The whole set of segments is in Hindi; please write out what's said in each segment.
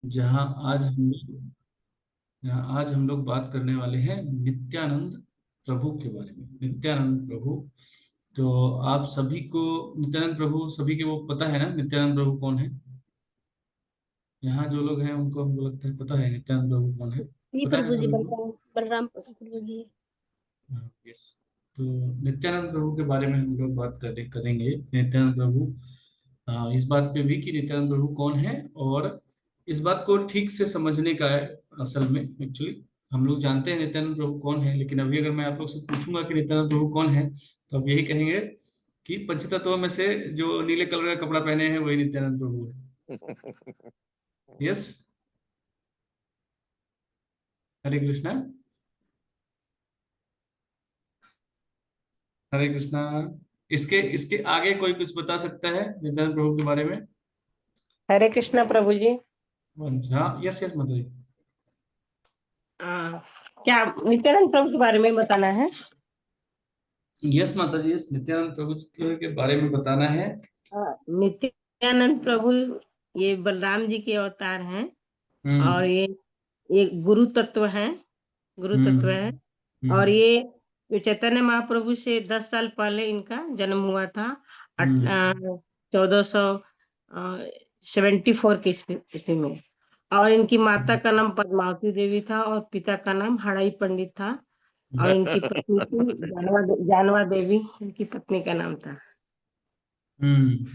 जहाँ आज हम लोग जहाँ आज हम लोग बात करने वाले हैं नित्यानंद प्रभु के बारे में। नित्यानंद प्रभु, तो आप सभी को नित्यानंद प्रभु सभी के वो पता है ना, नित्यानंद प्रभु कौन है? यहाँ जो लोग हैं उनको हमको लगता है पता है नित्यानंद प्रभु कौन है। जी पता है प्रभु जी, सभी को? बलराम बलराम प्रभु जी। हाँ, यस। तो नित्यानंद प्रभु के बारे में हम लोग बात करेंगे। नित्यानंद प्रभु, हाँ, इस बात पे भी कि नित्यानंद प्रभु कौन है, और इस बात को ठीक से समझने का है। असल में एक्चुअली हम लोग जानते हैं नित्यानंद प्रभु कौन है, लेकिन अभी अगर मैं आप लोग से पूछूंगा कि नित्यानंद प्रभु कौन है, तो आप यही कहेंगे कि पंचतत्वों में से जो नीले कलर का कपड़ा पहने हैं वही नित्यानंद प्रभु है। यस। हरे कृष्णा। हरे कृष्णा। इसके इसके आगे कोई कुछ बता सकता है नित्यानंद प्रभु के बारे में? हरे कृष्णा प्रभु जी। हाँ, यस यस, मतलब आ, क्या नित्यानंद प्रभु के बारे में बताना है? यस माता जी, यस, नित्यानंद प्रभु के बारे में बताना है। नित्यानंद प्रभु ये बलराम जी के अवतार हैं। और हम्म। ये गुरु तत्व हैं, गुरु तत्व हम्म। है। और हम्म। ये चैतन्य महाप्रभु से 10 साल पहले इनका जन्म हुआ था। हम्म। 1474 की ईस्वी में। और इनकी माता का नाम पद्मावती देवी था और पिता का नाम हड़ाई पंडित था। और इनकी पत्नी थी जानवा देवी, इनकी पत्नी का नाम था। हम्म।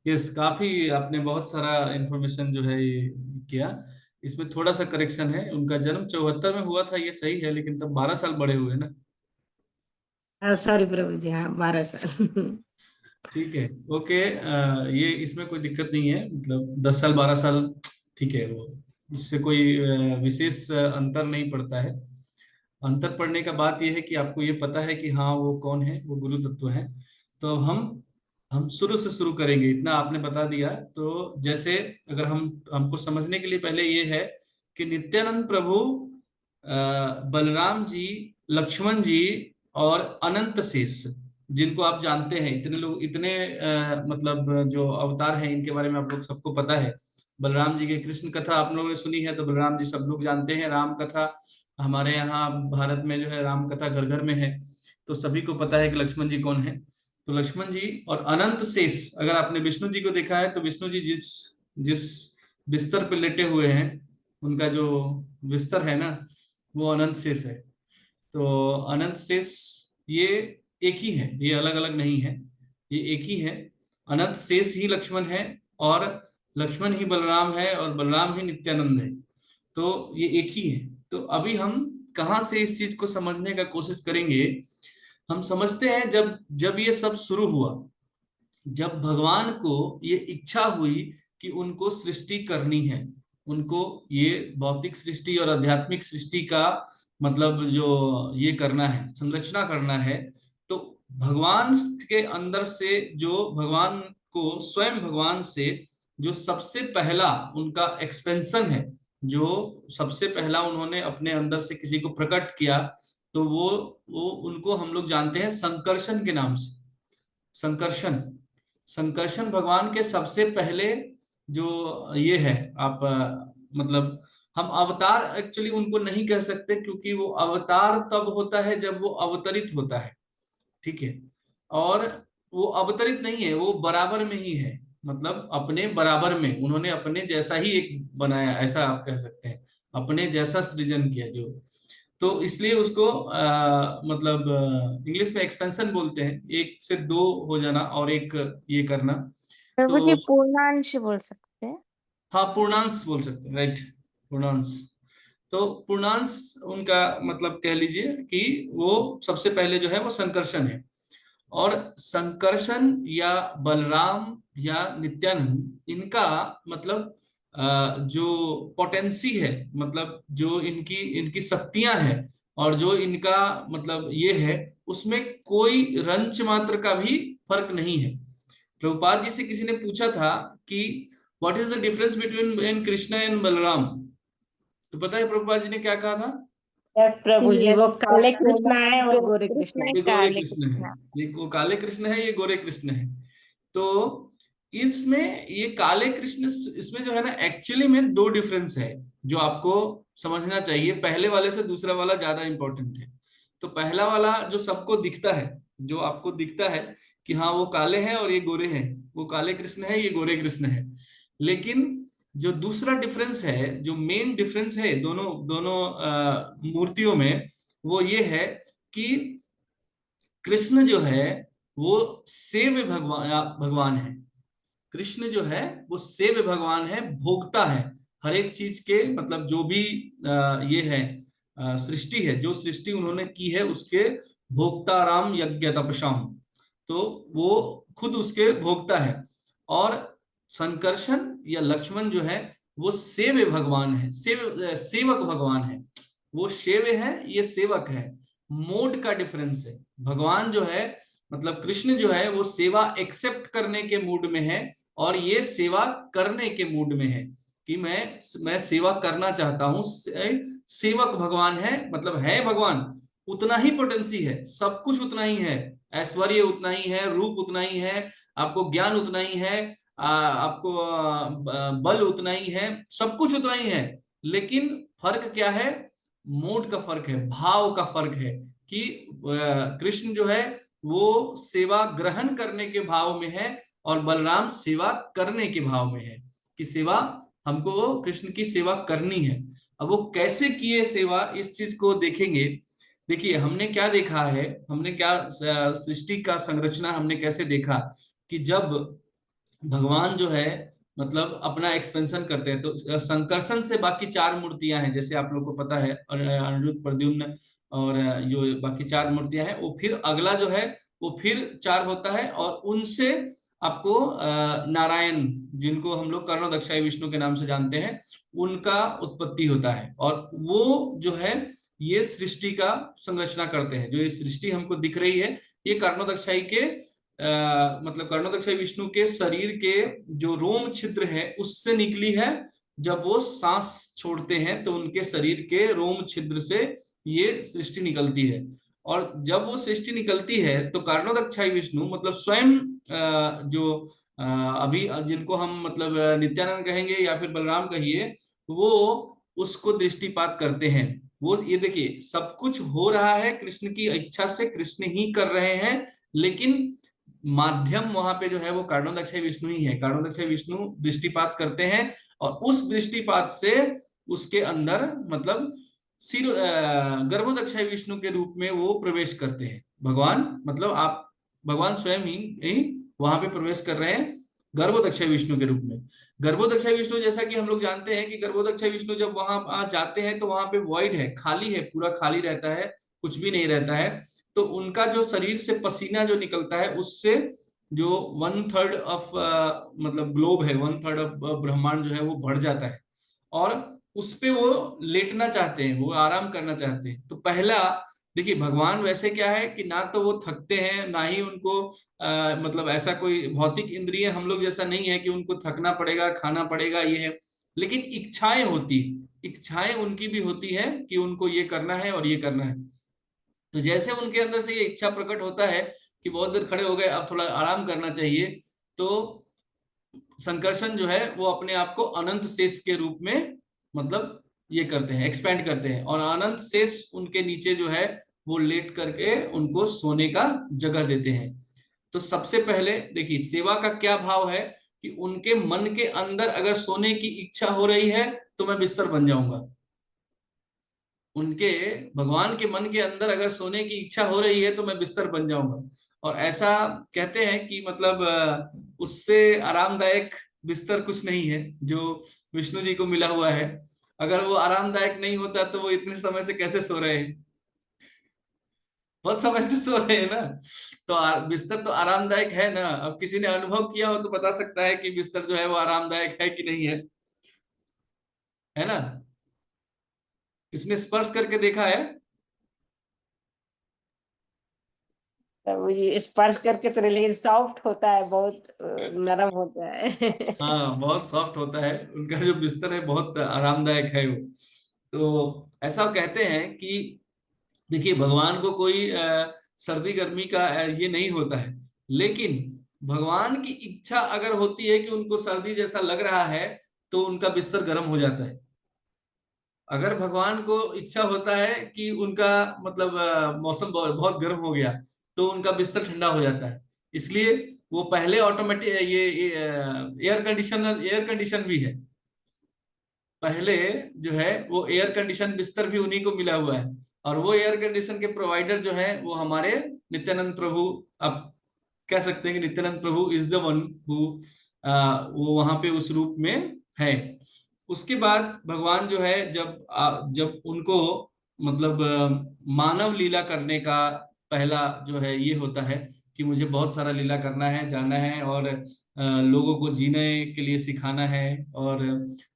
यस, काफी आपने बहुत सारा इंफॉर्मेशन जो है ये किया। इसमें थोड़ा सा करेक्शन है, उनका जन्म 74 में हुआ था, ये सही है, लेकिन तब 12 साल बड़े हुए ना। सॉरी प्रभु जी, हाँ 12 साल। ठीक है। ओके, ये इसमें कोई दिक्कत नहीं है, मतलब 10 साल 12 साल ठीक है, वो इससे कोई विशेष अंतर नहीं पड़ता है। अंतर पड़ने का बात यह है कि आपको ये पता है कि हाँ वो कौन है, वो गुरु तत्व है। तो अब हम शुरू से शुरू करेंगे, इतना आपने बता दिया। तो जैसे अगर हमको समझने के लिए पहले ये है कि नित्यानंद प्रभु बलराम जी, लक्ष्मण जी और अनंत शेष, जिनको आप जानते हैं, इतने लोग, इतने मतलब जो अवतार हैं इनके बारे में आप लोग सबको पता है। बलराम जी की कृष्ण कथा आप लोगों ने सुनी है, तो बलराम जी सब लोग जानते हैं। राम कथा हमारे यहाँ भारत में जो है राम कथा घर घर में है, तो सभी को पता है कि लक्ष्मण जी कौन है। तो लक्ष्मण जी और अनंत शेष, अगर आपने विष्णु जी को देखा है तो विष्णु जी जिस जिस बिस्तर पे लेटे हुए हैं, उनका जो बिस्तर है ना, वो अनंत शेष है। तो अनंत शेष ये एक ही है, ये अलग अलग नहीं है, ये एक ही है। अनंत शेष ही लक्ष्मण है, और लक्ष्मण ही बलराम है, और बलराम ही नित्यानंद है। तो ये एक ही है। तो अभी हम कहाँ से इस चीज को समझने का कोशिश करेंगे? हम समझते हैं जब जब ये सब शुरू हुआ, जब भगवान को ये इच्छा हुई कि उनको सृष्टि करनी है, उनको ये भौतिक सृष्टि और आध्यात्मिक सृष्टि का मतलब जो ये करना है, संरचना करना है। तो भगवान के अंदर से जो भगवान को, स्वयं भगवान से जो सबसे पहला उनका एक्सपेंशन है, जो सबसे पहला उन्होंने अपने अंदर से किसी को प्रकट किया, तो वो उनको हम लोग जानते हैं संकर्षण के नाम से। संकर्षण, संकर्षण भगवान के सबसे पहले जो ये है, आप मतलब हम अवतार एक्चुअली उनको नहीं कह सकते, क्योंकि वो अवतार तब होता है जब वो अवतरित होता है। ठीक है। और वो अवतरित नहीं है, वो बराबर में ही है, मतलब अपने बराबर में उन्होंने अपने जैसा ही एक बनाया, ऐसा आप कह सकते हैं, अपने जैसा सृजन किया जो। तो इसलिए उसको मतलब इंग्लिश में एक्सपेंशन बोलते हैं, एक से दो हो जाना और एक ये करना। प्रभु जी तो पूर्णांश बोल सकते हैं। हाँ, पूर्णांश बोल सकते हैं, राइट, पूर्णांश। तो पूर्णांश उनका मतलब कह लीजिए कि वो सबसे पहले जो है वो संकर्षण है। और संकर्षण या बलराम या नित्यानंद, इनका मतलब जो पोटेंसी है, मतलब जो इनकी इनकी शक्तियां हैं, और जो इनका मतलब ये है, उसमें कोई रंच मात्र का भी फर्क नहीं है। प्रभुपाद जी से किसी ने पूछा था कि what is the difference between Krishna and Balram, तो पता है प्रभुपाद जी ने क्या कहा था? यस प्रभु जी, वो काले दोनों कृष्णा है और गोरे कृष्ण कृष्णा है। ये गोरे काले कृष्ण है, कृष्ण। ये वो काले कृष्ण है, ये गोरे कृष्ण है। तो इसमें ये काले कृष्ण, इसमें जो है ना एक्चुअली में दो डिफरेंस है जो आपको समझना चाहिए। पहले वाले से दूसरा वाला ज्यादा इंपॉर्टेंट है। तो पहला वाला जो सबको दिखता है, जो आपको दिखता है कि हाँ वो काले हैं और ये गोरे हैं, वो काले कृष्ण है ये गोरे कृष्ण है। लेकिन जो दूसरा डिफरेंस है, जो मेन डिफरेंस है दोनों दोनों मूर्तियों में, वो ये है कि कृष्ण जो है वो सेव्य भगवान भगवान है। कृष्ण जो है वो सेव्य भगवान है, भोगता है हर एक चीज के, मतलब जो भी ये है सृष्टि है, जो सृष्टि उन्होंने की है उसके भोक्ता राम यज्ञ तपसाम, तो वो खुद उसके भोक्ता है। और संकर्षण या लक्ष्मण जो है वो सेव्य भगवान है, सेवक भगवान है। वो सेव्य है, ये सेवक है। मोड का डिफरेंस है। भगवान जो है मतलब कृष्ण जो है वो सेवा एक्सेप्ट करने के मूड में है, और ये सेवा करने के मूड में है कि मैं सेवा करना चाहता हूं। सेवक भगवान है, मतलब है भगवान, उतना ही पोटेंसी है, सब कुछ उतना ही है, ऐश्वर्य उतना ही है, रूप उतना ही है, आपको ज्ञान उतना ही है, आपको बल उतना ही है, सब कुछ उतना ही है। लेकिन फर्क क्या है? मोड का फर्क है, भाव का फर्क है कि कृष्ण जो है वो सेवा ग्रहण करने के भाव में है और बलराम सेवा करने के भाव में है कि सेवा हमको कृष्ण की सेवा करनी है। अब वो कैसे किए सेवा, इस चीज को देखेंगे। देखिए हमने क्या देखा है, हमने क्या सृष्टि का संरचना हमने कैसे देखा कि जब भगवान जो है मतलब अपना एक्सपेंशन करते हैं तो संकर्षण से बाकी चार मूर्तियां हैं, जैसे आप लोग को पता है, और अनिरुद्ध, प्रद्युम्न और जो बाकी चार मूर्तियां हैं, वो फिर अगला जो है वो फिर चार होता है, और उनसे आपको नारायण, जिनको हम लोग कर्णोदक्षाई विष्णु के नाम से जानते हैं, उनका उत्पत्ति होता है। और वो जो है ये सृष्टि का संरचना करते हैं। जो ये सृष्टि हमको दिख रही है ये कर्णोदक्षाई के मतलब कर्णोदक्षाई विष्णु के शरीर के जो रोम छिद्र है उससे निकली है। जब वो सांस छोड़ते हैं तो उनके शरीर के रोम छिद्र से ये सृष्टि निकलती है। और जब वो सृष्टि निकलती है तो कर्णोदक्षाई विष्णु मतलब स्वयं जो अभी जिनको हम मतलब नित्यानंद कहेंगे या फिर बलराम कहिए, वो उसको दृष्टिपात करते हैं। वो ये देखिए सब कुछ हो रहा है कृष्ण की इच्छा से, कृष्ण ही कर रहे हैं, लेकिन माध्यम वहां पे जो है वो कर्णोदक्षाई विष्णु ही है। कर्णोदक्षाई विष्णु दृष्टिपात करते हैं और उस दृष्टिपात से उसके अंदर मतलब सिर गर्भोदक्षाई विष्णु के रूप में वो प्रवेश करते हैं। भगवान मतलब आप भगवान स्वयं ही वहां पे प्रवेश कर रहे हैं गर्भोदक्षाई विष्णु के रूप में। गर्भोदक्षाई विष्णु जैसा कि हम लोग जानते हैं कि गर्भोदक्षाई विष्णु जब वहां जाते हैं तो वहां पे वॉइड है, खाली है, पूरा खाली रहता है, कुछ भी नहीं रहता है। तो उनका जो शरीर से पसीना जो निकलता है उससे जो 1/3 ऑफ मतलब ग्लोब है, 1/3 ऑफ ब्रह्मांड जो है वो बढ़ जाता है, और उस पे वो लेटना चाहते हैं, वो आराम करना चाहते हैं। तो पहला देखिए भगवान वैसे क्या है कि ना तो वो थकते हैं ना ही उनको मतलब ऐसा कोई भौतिक इंद्रिय हम लोग जैसा नहीं है कि उनको थकना पड़ेगा, खाना पड़ेगा, ये है। लेकिन इच्छाएं होती, इच्छाएं उनकी भी होती है कि उनको ये करना है और ये करना है। तो जैसे उनके अंदर से ये इच्छा प्रकट होता है कि बहुत देर खड़े हो गए, अब थोड़ा आराम करना चाहिए, तो संकर्षण जो है वो अपने आप को अनंत शेष के रूप में मतलब ये करते हैं, एक्सपेंड करते हैं, और अनंत शेष उनके नीचे जो है वो लेट करके उनको सोने का जगह देते हैं। तो सबसे पहले देखिए सेवा का क्या भाव है कि उनके मन के अंदर अगर सोने की इच्छा हो रही है तो मैं बिस्तर बन जाऊंगा। उनके भगवान के मन के अंदर अगर सोने की इच्छा हो रही है तो मैं बिस्तर बन जाऊंगा। और ऐसा कहते हैं कि मतलब उससे आरामदायक बिस्तर कुछ नहीं है जो विष्णु जी को मिला हुआ है। अगर वो आरामदायक नहीं होता तो वो इतने समय से कैसे सो रहे हैं? बहुत समय से सो रहे हैं ना। तो बिस्तर तो आरामदायक है ना। अब किसी ने अनुभव किया हो तो बता सकता है कि बिस्तर जो है वो आरामदायक है कि नहीं है, है ना? किसने स्पर्श करके देखा है? प्रभु जी स्पर्श करके तो नहीं, लेकिन सॉफ्ट होता है, बहुत नरम होता है। हाँ बहुत सॉफ्ट होता है उनका जो बिस्तर है, बहुत आरामदायक है वो। तो ऐसा कहते हैं कि देखिए भगवान को कोई सर्दी गर्मी का ये नहीं होता है। लेकिन भगवान की इच्छा अगर होती है कि उनको सर्दी जैसा लग रहा है तो उनका बिस्तर गर्म हो जाता है। अगर भगवान को इच्छा होता है कि उनका मतलब मौसम बहुत गर्म हो गया तो उनका बिस्तर ठंडा हो जाता है। इसलिए वो पहले ऑटोमेटिक ये एयर कंडीशन भी है। पहले जो है वो एयर कंडीशन बिस्तर भी उन्हीं को मिला हुआ है, और वो एयर कंडीशन के प्रोवाइडर जो है वो हमारे नित्यानंद प्रभु। आप कह सकते हैं कि नित्यानंद प्रभु इज द वन हु वो वहां पे उस रूप में है। उसके बाद भगवान जो है जब उनको मतलब मानव लीला करने का पहला जो है ये होता है कि मुझे बहुत सारा लीला करना है, जाना है और लोगों को जीने के लिए सिखाना है, और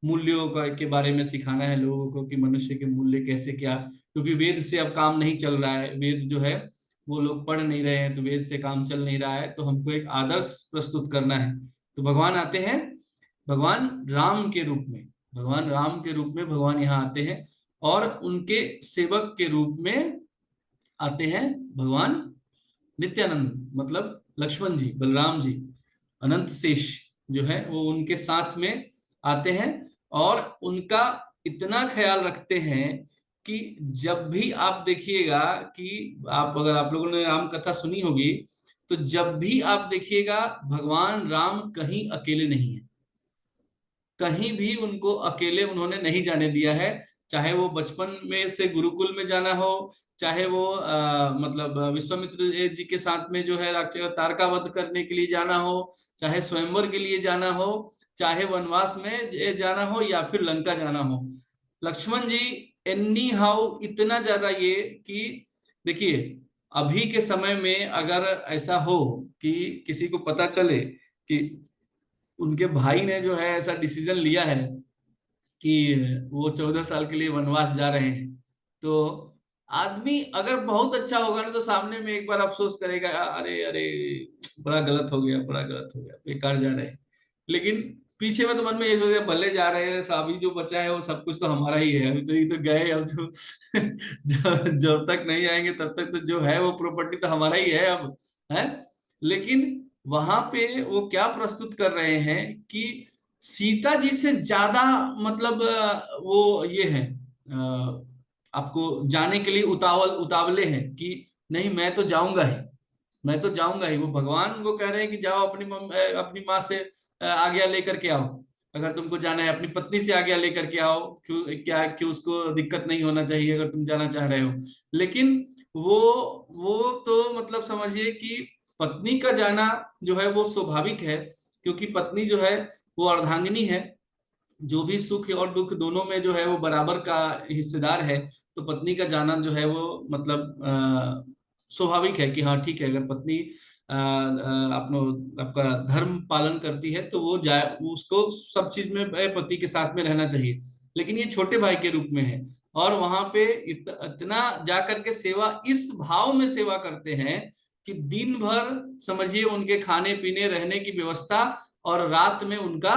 मूल्यों का के बारे में सिखाना है लोगों को कि मनुष्य के मूल्य कैसे क्या। क्योंकि वेद से अब काम नहीं चल रहा है, वेद जो है वो लोग पढ़ नहीं रहे हैं, तो वेद से काम चल नहीं रहा है, तो हमको एक आदर्श प्रस्तुत करना है। तो भगवान आते हैं, भगवान राम के रूप में, भगवान राम के रूप में भगवान यहाँ आते हैं, और उनके सेवक के रूप में आते हैं भगवान नित्यानंद, मतलब लक्ष्मण जी, बलराम जी, अनंत शेष जो है वो उनके साथ में आते हैं। और उनका इतना ख्याल रखते हैं कि जब भी आप देखिएगा कि आप अगर आप लोगों ने राम कथा सुनी होगी, तो जब भी आप देखिएगा भगवान राम कहीं अकेले नहीं है, कहीं भी उनको अकेले उन्होंने नहीं जाने दिया है। चाहे वो बचपन में से गुरुकुल में जाना हो, चाहे वो मतलब विश्वामित्र जी के साथ में जो है राक्षस तारका वध करने के लिए जाना हो, चाहे स्वयंवर के लिए जाना हो, चाहे वनवास में जाना हो, या फिर लंका जाना हो, लक्ष्मण जी एनी हाउ इतना ज्यादा ये कि देखिए, अभी के समय में अगर ऐसा हो कि किसी को पता चले कि उनके भाई ने जो है ऐसा डिसीजन लिया है कि वो 14 साल के लिए वनवास जा रहे हैं, तो आदमी अगर बहुत अच्छा होगा ना तो सामने में एक बार अफसोस करेगा, अरे अरे बड़ा गलत हो गया, बड़ा गलत हो गया, बेकार जा रहे हैं। लेकिन पीछे में तो मन में ये सोच भले जा रहे हैं, अभी जो बचा है वो सब कुछ तो हमारा ही है, अभी तो ये तो गए, अब जो जब तक नहीं आएंगे तब तक तो जो है वो प्रॉपर्टी तो हमारा ही है अब, है। लेकिन वहां पे वो क्या प्रस्तुत कर रहे हैं कि सीता जी से ज्यादा मतलब वो ये है, आपको जाने के लिए उतावले हैं कि नहीं मैं तो जाऊंगा ही, मैं तो जाऊंगा ही। वो भगवान को कह रहे हैं कि जाओ अपनी माँ से आज्ञा लेकर के आओ, अगर तुमको जाना है अपनी पत्नी से आज्ञा लेकर के आओ, क्यों उसको दिक्कत नहीं होना चाहिए अगर तुम जाना चाह रहे हो। लेकिन वो वो तो मतलब समझिए कि पत्नी का जाना जो है वो स्वाभाविक है, क्योंकि पत्नी जो है वो अर्धांगिनी है, जो भी सुख और दुख दोनों में जो है वो बराबर का हिस्सेदार है। तो पत्नी का जाना जो है वो मतलब स्वाभाविक है कि हाँ ठीक है, अगर पत्नी अपनो आपका धर्म पालन करती है तो वो जाए, उसको सब चीज में पति के साथ में रहना चाहिए। लेकिन ये छोटे भाई के रूप में है, और वहां पे इतना जाकर के सेवा, इस भाव में सेवा करते हैं कि दिन भर समझिए उनके खाने पीने रहने की व्यवस्था, और रात में उनका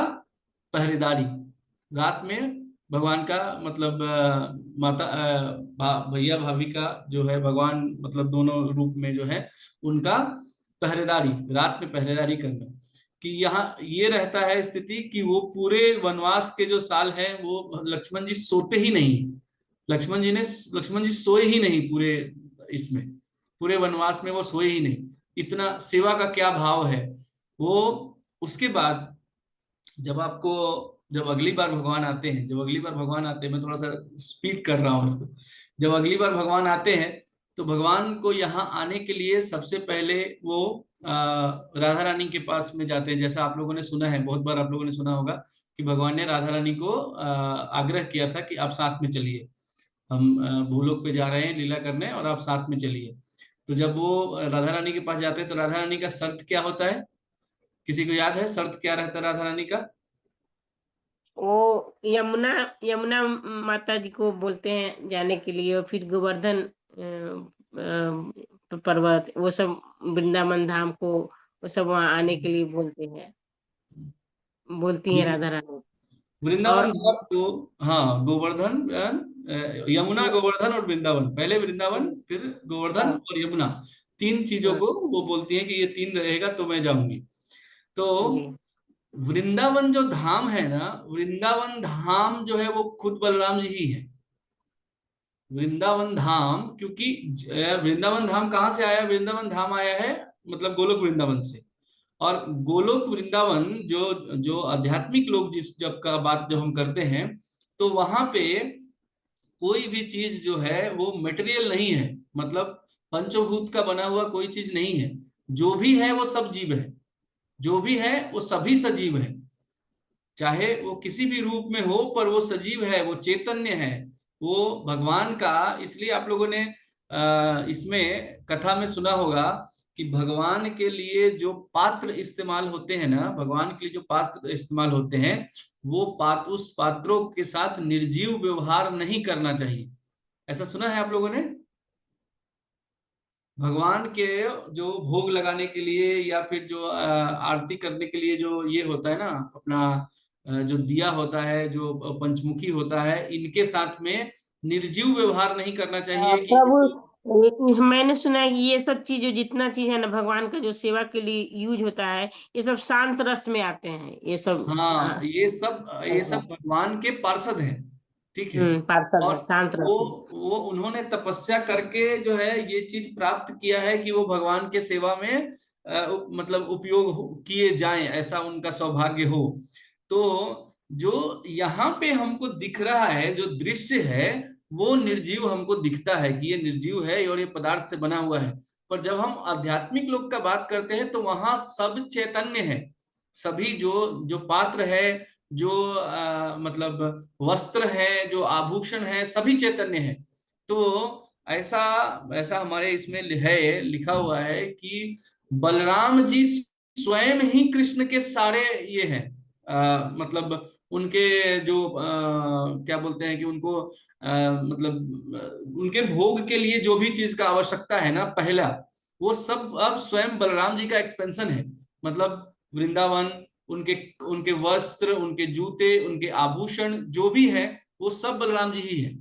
पहरेदारी। रात में भगवान का मतलब माता भैया भाभी का जो है भगवान मतलब दोनों रूप में जो है उनका पहरेदारी, रात में पहरेदारी करना। कि यहाँ ये रहता है स्थिति कि वो पूरे वनवास के जो साल हैं वो लक्ष्मण जी सोते ही नहीं, लक्ष्मण जी सोए ही नहीं पूरे इसमें, पूरे वनवास में वो सोए ही नहीं। इतना सेवा का क्या भाव है वो। उसके बाद जब अगली बार भगवान आते हैं, मैं थोड़ा सा स्पीड कर रहा हूँ उसको। जब अगली बार भगवान आते हैं तो भगवान को यहाँ आने के लिए सबसे पहले वो राधा रानी के पास में जाते हैं। जैसा आप लोगों ने सुना है, बहुत बार आप लोगों ने सुना होगा कि भगवान ने राधा रानी को आग्रह किया था कि आप साथ में चलिए, हम भूलोक पे जा रहे हैं लीला करने और आप साथ में चलिए। तो जब वो राधा रानी के पास जाते हैं तो राधा रानी का शर्त क्या होता है, किसी को याद है शर्त क्या रहता है राधा रानी का? वो यमुना यमुना माता जी को बोलते हैं जाने के लिए, और फिर गोवर्धन पर्वत, वो सब वृंदावन धाम को, वो सब वहाँ आने के लिए बोलती हैं राधा रानी। वृंदावन और धाम को, हाँ गोवर्धन यमुना वो- गोवर्धन और वृंदावन, पहले वृंदावन फिर गोवर्धन हाँ, और यमुना, तीन चीजों हाँ, को वो बोलती हैं कि ये तीन रहेगा तो मैं जाऊंगी। तो जी। वृंदावन जो धाम है ना, वृंदावन धाम जो है वो खुद बलराम जी ही है। वृंदावन धाम, क्योंकि वृंदावन धाम कहाँ से आया? वृंदावन धाम आया है मतलब गोलोक वृंदावन से। और गोलोक वृंदावन जो जो आध्यात्मिक लोग जिस जब का बात जब हम करते हैं, तो वहां पे कोई भी चीज जो है वो मटेरियल नहीं है, मतलब पंचभूत का बना हुआ कोई चीज नहीं है। जो भी है वो सब जीव है, जो भी है वो सभी सजीव है, चाहे वो किसी भी रूप में हो, पर वो सजीव है, वो चैतन्य है, वो भगवान का। इसलिए आप लोगों ने इसमें कथा में सुना होगा कि भगवान के लिए जो पात्र इस्तेमाल होते हैं ना, भगवान के लिए जो पात्र इस्तेमाल होते हैं, वो उस पात्रों के साथ निर्जीव व्यवहार नहीं करना चाहिए। ऐसा सुना है आप लोगों ने? भगवान के जो भोग लगाने के लिए या फिर जो आरती करने के लिए जो ये होता है ना अपना, जो दिया होता है, जो पंचमुखी होता है, इनके साथ में निर्जीव व्यवहार नहीं करना चाहिए कि प्रभु, मैंने सुना है कि ये सब चीज, जो जितना चीज है ना भगवान का जो सेवा के लिए यूज होता है, ये सब शांत रस में आते हैं, ये सब। हाँ, ये सब भगवान के पार्षद हैं, ठीक है। पार्षद और है, शांत वो रस में। वो उन्होंने तपस्या करके जो है ये चीज प्राप्त किया है कि वो भगवान के सेवा में मतलब उपयोग किए जाएं, ऐसा उनका सौभाग्य हो। तो जो यहाँ पे हमको दिख रहा है, जो दृश्य है, वो निर्जीव हमको दिखता है कि ये निर्जीव है और ये पदार्थ से बना हुआ है। पर जब हम आध्यात्मिक लोक का बात करते हैं तो वहां सब चैतन्य है। सभी जो जो पात्र है, जो मतलब वस्त्र है, जो आभूषण है, सभी चैतन्य है। तो ऐसा ऐसा हमारे इसमें है, लिखा हुआ है कि बलराम जी स्वयं ही कृष्ण के सारे ये हैं, मतलब उनके जो क्या बोलते हैं कि उनको मतलब उनके भोग के लिए जो भी चीज का आवश्यकता है ना, पहला वो सब अब स्वयं बलराम जी का एक्सपेंशन है। मतलब वृंदावन, उनके उनके वस्त्र, उनके जूते, उनके आभूषण जो भी है, वो सब बलराम जी ही है।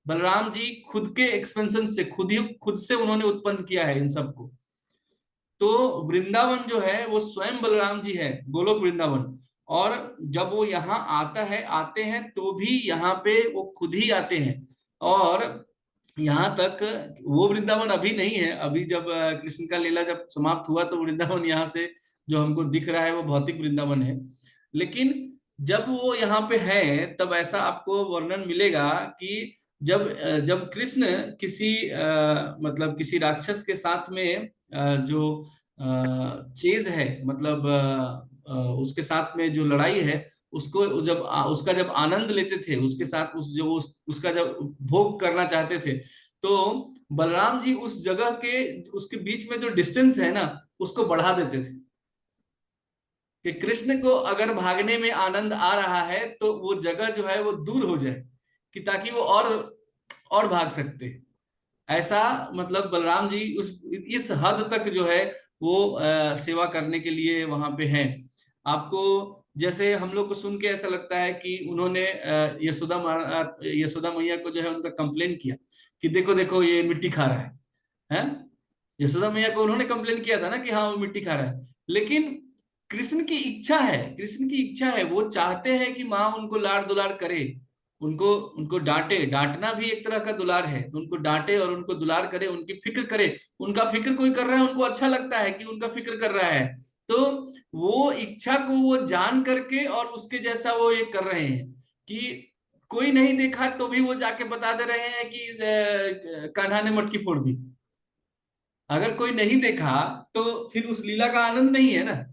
बलराम जी खुद के एक्सपेंशन से, खुद से उन्होंने उत्पन्न किया है इन सबको। तो वृंदावन जो है वो स्वयं बलराम जी है, गोलोक वृंदावन। और जब वो यहाँ आते हैं तो भी यहाँ पे वो खुद ही आते हैं। और यहाँ तक वो वृंदावन अभी नहीं है, अभी जब कृष्ण का लीला जब समाप्त हुआ तो वृंदावन यहाँ से जो हमको दिख रहा है वो भौतिक वृंदावन है। लेकिन जब वो यहाँ पे है तब ऐसा आपको वर्णन मिलेगा कि जब कृष्ण किसी मतलब किसी राक्षस के साथ में जो चेज है, मतलब उसके साथ में जो लड़ाई है, उसको जब उसका जब आनंद लेते थे, उसके साथ उसका जब भोग करना चाहते थे, तो बलराम जी उस जगह के उसके बीच में जो डिस्टेंस है ना, उसको बढ़ा देते थे कि कृष्ण को अगर भागने में आनंद आ रहा है तो वो जगह जो है वो दूर हो जाए, कि ताकि वो और भाग सकते। ऐसा मतलब बलराम जी उस इस हद तक जो है वो सेवा करने के लिए वहां पे हैं। आपको जैसे हम लोग को सुन के ऐसा लगता है कि उन्होंने यशोदा मैया को जो है उनका कंप्लेन किया कि देखो देखो ये मिट्टी खा रहा है। यशोदा मैया को उन्होंने कंप्लेन किया था ना कि हाँ वो मिट्टी खा रहा है। लेकिन कृष्ण की इच्छा है, कृष्ण की इच्छा है, वो चाहते हैं कि माँ उनको लाड़ दुलार करे, उनको उनको डांटे। डांटना भी एक तरह का दुलार है, तो उनको डांटे और उनको दुलार करे, उनकी फिक्र करे। उनका फिक्र कोई कर रहा है, उनको अच्छा लगता है कि उनका फिक्र कर रहा है। तो वो इच्छा को वो जान करके और उसके जैसा वो ये कर रहे हैं कि कोई नहीं देखा तो भी वो जाके बता दे रहे हैं कि कान्हा ने मटकी फोड़ दी। अगर कोई नहीं देखा तो फिर उस लीला का आनंद नहीं है ना।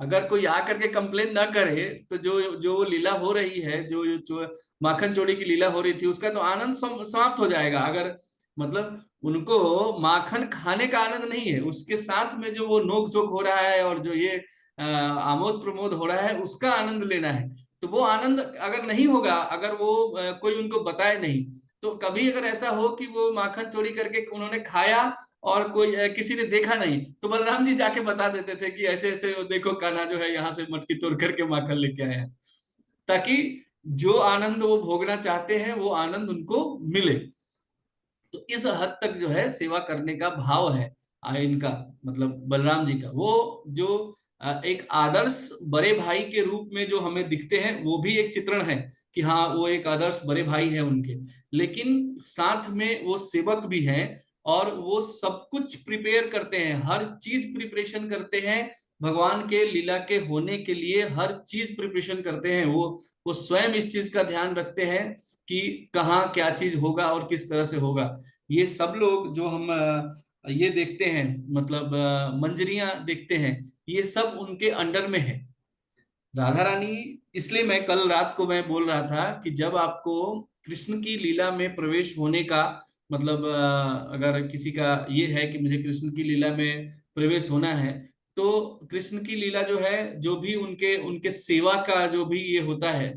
अगर कोई आकर के कंप्लेन ना करे तो जो जो लीला हो रही है, जो माखन चोरी की लीला हो रही थी, उसका तो आनंद समाप्त हो जाएगा। अगर मतलब उनको माखन खाने का आनंद नहीं है, उसके साथ में जो वो नोक झोंक हो रहा है और जो ये आमोद प्रमोद हो रहा है, उसका आनंद लेना है। तो वो आनंद अगर नहीं होगा, अगर वो कोई उनको बताए नहीं, तो कभी अगर ऐसा हो कि वो माखन चोरी करके उन्होंने खाया और कोई किसी ने देखा नहीं, तो बलराम जी जाके बता देते थे कि ऐसे ऐसे देखो कान्हा जो है यहाँ से मटकी तोड़ करके माखन लेके आया है, ताकि जो आनंद वो भोगना चाहते हैं वो आनंद उनको मिले। तो इस हद तक जो है सेवा करने का भाव है इनका, मतलब बलराम जी का। वो जो एक आदर्श बड़े भाई के रूप में जो हमें दिखते हैं वो भी एक चित्रण है कि हाँ वो एक आदर्श बड़े भाई है उनके, लेकिन साथ में वो सेवक भी हैं और वो सब कुछ प्रिपेयर करते हैं, हर चीज प्रिपरेशन करते हैं भगवान के लीला के होने के लिए, हर चीज प्रिपरेशन करते हैं। वो स्वयं इस चीज का ध्यान रखते हैं कि कहाँ क्या चीज होगा और किस तरह से होगा। ये सब लोग जो हम ये देखते हैं, मतलब मंजरियां देखते हैं, ये सब उनके अंडर में है। राधा रानी, इसलिए मैं कल रात को मैं बोल रहा था कि जब आपको कृष्ण की लीला में प्रवेश होने का मतलब अगर किसी का ये है कि मुझे कृष्ण की लीला में प्रवेश होना है, तो कृष्ण की लीला जो है, जो भी उनके उनके सेवा का जो भी ये होता है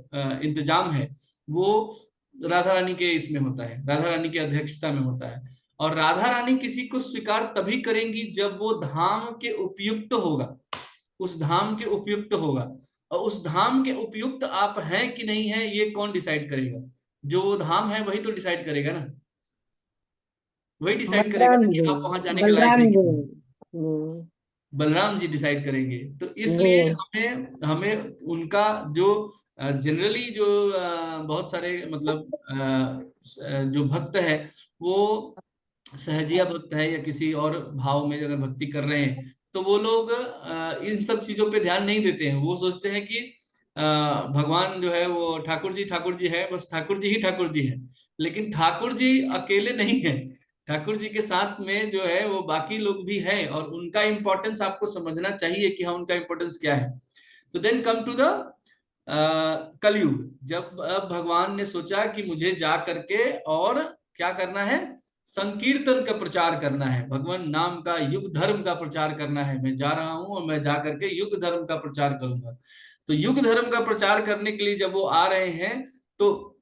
इंतजाम है, वो राधा रानी के इसमें होता है, राधा रानी की अध्यक्षता में होता है। और राधा रानी किसी को स्वीकार तभी करेंगी जब वो धाम के उपयुक्त होगा, उस धाम के उपयुक्त होगा। और उस धाम के उपयुक्त आप हैं कि नहीं है, ये कौन डिसाइड करेगा? जो वो धाम है वही तो डिसाइड करेगा ना, वही डिसाइड करेगा बलराम ना कि जी, आप वहां जाने के लायक बलराम है कि जी। नहीं। बलराम जी डिसाइड करेंगे। तो जी। इसलिए हमें हमें उनका जो जनरली जो बहुत सारे मतलब जो भक्त है, वो सहजिया भक्त है या किसी और भाव में अगर भक्ति कर रहे हैं, तो वो लोग इन सब चीजों पे ध्यान नहीं देते हैं। वो सोचते हैं कि भगवान जो है वो ठाकुर जी है, बस ठाकुर जी ही ठाकुर जी है। लेकिन ठाकुर जी अकेले नहीं है, ठाकुर जी के साथ में जो है वो बाकी लोग भी हैं, और उनका इंपॉर्टेंस आपको समझना चाहिए कि हाँ उनका इंपॉर्टेंस क्या है। तो देन कम टू द कलयुग, जब अब भगवान ने सोचा कि मुझे जा करके और क्या करना है, संकीर्तन का प्रचार करना है, भगवान नाम का युग धर्म का प्रचार करना है। मैं जा रहा हूं और मैं जा करके युग धर्म का प्रचार करूंगा। तो युग धर्म का प्रचार करने के लिए जब वो आ रहे हैं, तो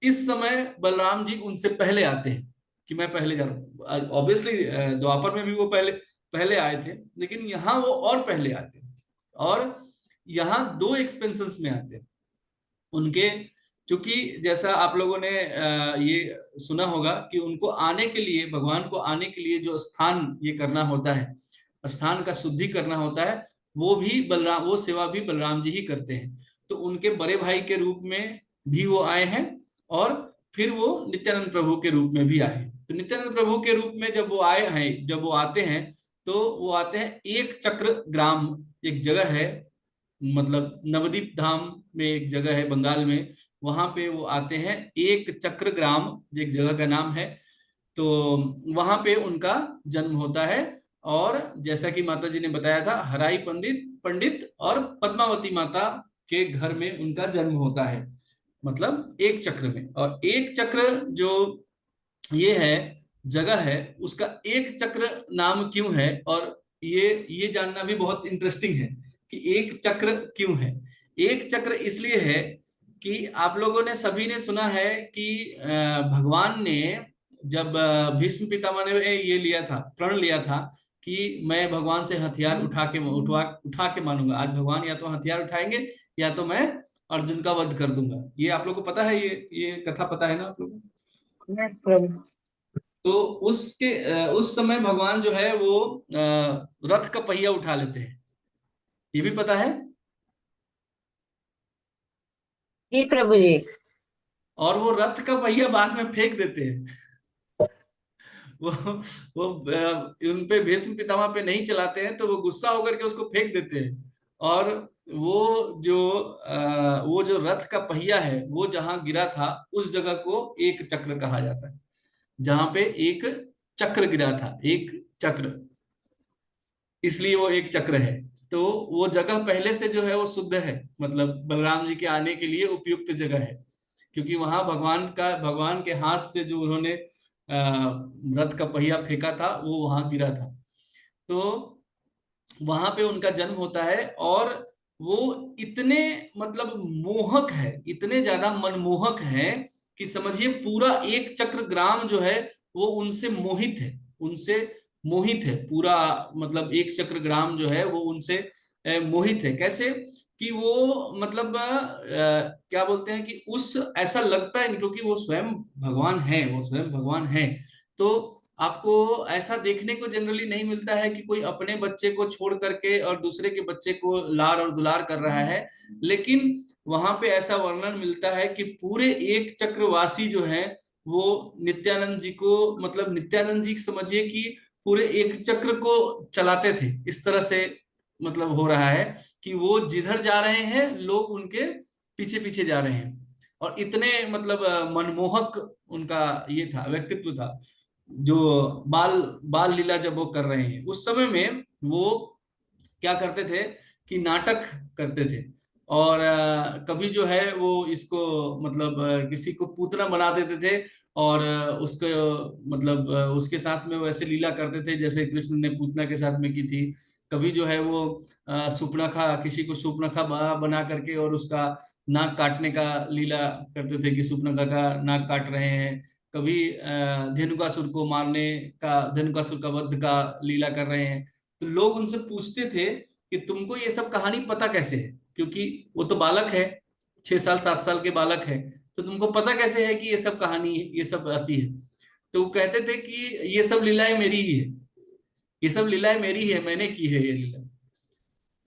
इस समय बलराम जी उनसे पहले आते हैं कि मैं पहले जा रहा हूँ। ऑब्वियसली द्वापर में भी वो पहले पहले आए थे, लेकिन यहाँ वो और पहले आते हैं। और यहाँ दो एक्सपेंसेस में आते हैं उनके, क्योंकि जैसा आप लोगों ने ये सुना होगा कि उनको आने के लिए, भगवान को आने के लिए जो स्थान ये करना होता है, स्थान का शुद्धि करना होता है, वो भी बलराम, वो सेवा भी बलराम जी ही करते हैं। तो उनके बड़े भाई के रूप में भी वो आए हैं, और फिर वो नित्यानंद प्रभु के रूप में भी आए हैं। तो नित्यानंद प्रभु के रूप में जब वो आए हैं, जब वो आते हैं, तो वो आते हैं एक चक्र ग्राम, एक जगह है, मतलब नवदीप धाम में एक जगह है बंगाल में, वहां पे वो आते हैं। एक चक्र ग्राम एक जगह का नाम है। तो वहां पे उनका जन्म होता है। और जैसा कि माता जी ने बताया था, हराई पंडित पंडित और पद्मावती माता के घर में उनका जन्म होता है, मतलब एक चक्र में। और एक चक्र जो ये है जगह है, उसका एक चक्र नाम क्यों है, और ये जानना भी बहुत इंटरेस्टिंग है कि एक चक्र क्यों है। एक चक्र इसलिए है कि आप लोगों ने सभी ने सुना है कि भगवान ने जब भीष्म पितामह ने ये लिया था, प्रण लिया था कि मैं भगवान से हथियार उठा के मानूंगा, आज भगवान या तो हथियार उठाएंगे या तो मैं अर्जुन का वध कर दूंगा। ये आप लोग को पता है, ये कथा पता है ना आप लोगों को? यस प्रभु। तो उस समय भगवान जो है वो रथ का पहिया उठा लेते हैं, ये भी पता है। जी प्रभु जी। और वो रथ का पहिया बाद में फेंक देते हैं। वो वो उन पे भीष्म पितामह पे नहीं चलाते हैं, तो वो गुस्सा होकर के उसको फेंक देते हैं। और वो जो रथ का पहिया है, वो जहां गिरा था उस जगह को एक चक्र कहा जाता है, जहां पे एक चक्र गिरा था, एक चक्र, इसलिए वो एक चक्र है। तो वो जगह पहले से जो है वो शुद्ध है, मतलब बलराम जी के आने के लिए उपयुक्त जगह है, क्योंकि वहां भगवान के हाथ से जो उन्होंने रथ का पहिया फेंका था वो वहां गिरा था। तो वहां पे उनका जन्म होता है। और वो इतने मतलब मोहक है, इतने ज्यादा मनमोहक है कि समझिए पूरा एक चक्र ग्राम जो है वो उनसे मोहित है, उनसे मोहित है पूरा। मतलब एक चक्र ग्राम जो है वो उनसे मोहित है। कैसे कि वो मतलब क्या बोलते हैं कि उस ऐसा लगता है, क्योंकि वो स्वयं भगवान है, वो स्वयं भगवान है। तो आपको ऐसा देखने को जनरली नहीं मिलता है कि कोई अपने बच्चे को छोड़ करके और दूसरे के बच्चे को लाड़ और दुलार कर रहा है, लेकिन वहां पे ऐसा वर्णन मिलता है कि पूरे एक चक्रवासी जो है वो नित्यानंद जी को, मतलब नित्यानंद जी समझिए कि पूरे एक चक्र को चलाते थे इस तरह से। मतलब हो रहा है कि वो जिधर जा रहे हैं लोग उनके पीछे पीछे जा रहे हैं, और इतने मतलब मनमोहक उनका ये था, व्यक्तित्व था। जो बाल बाल लीला जब वो कर रहे हैं उस समय में वो क्या करते थे कि नाटक करते थे, और कभी जो है वो इसको मतलब किसी को पूतना बना देते थे, और उसको मतलब उसके साथ में वैसे लीला करते थे जैसे कृष्ण ने पूतना के साथ में की थी। कभी जो है वो सूर्पणखा, किसी को सूर्पणखा बना करके और उसका नाक काटने का लीला करते थे कि सूर्पणखा का नाक काट रहे हैं। कभी धेनुकासुर को मारने का, धेनुकासुर का वध का लीला कर रहे हैं। तो लोग उनसे पूछते थे कि तुमको ये सब कहानी पता कैसे है, क्योंकि वो तो बालक है, 6 साल 7 साल के बालक है, तो तुमको पता कैसे है कि ये सब कहानी ये सब आती है। तो वो कहते थे कि ये सब लीलाएं मेरी ही है, ये सब लीलाएं मेरी ही है, मैंने की है ये लीला।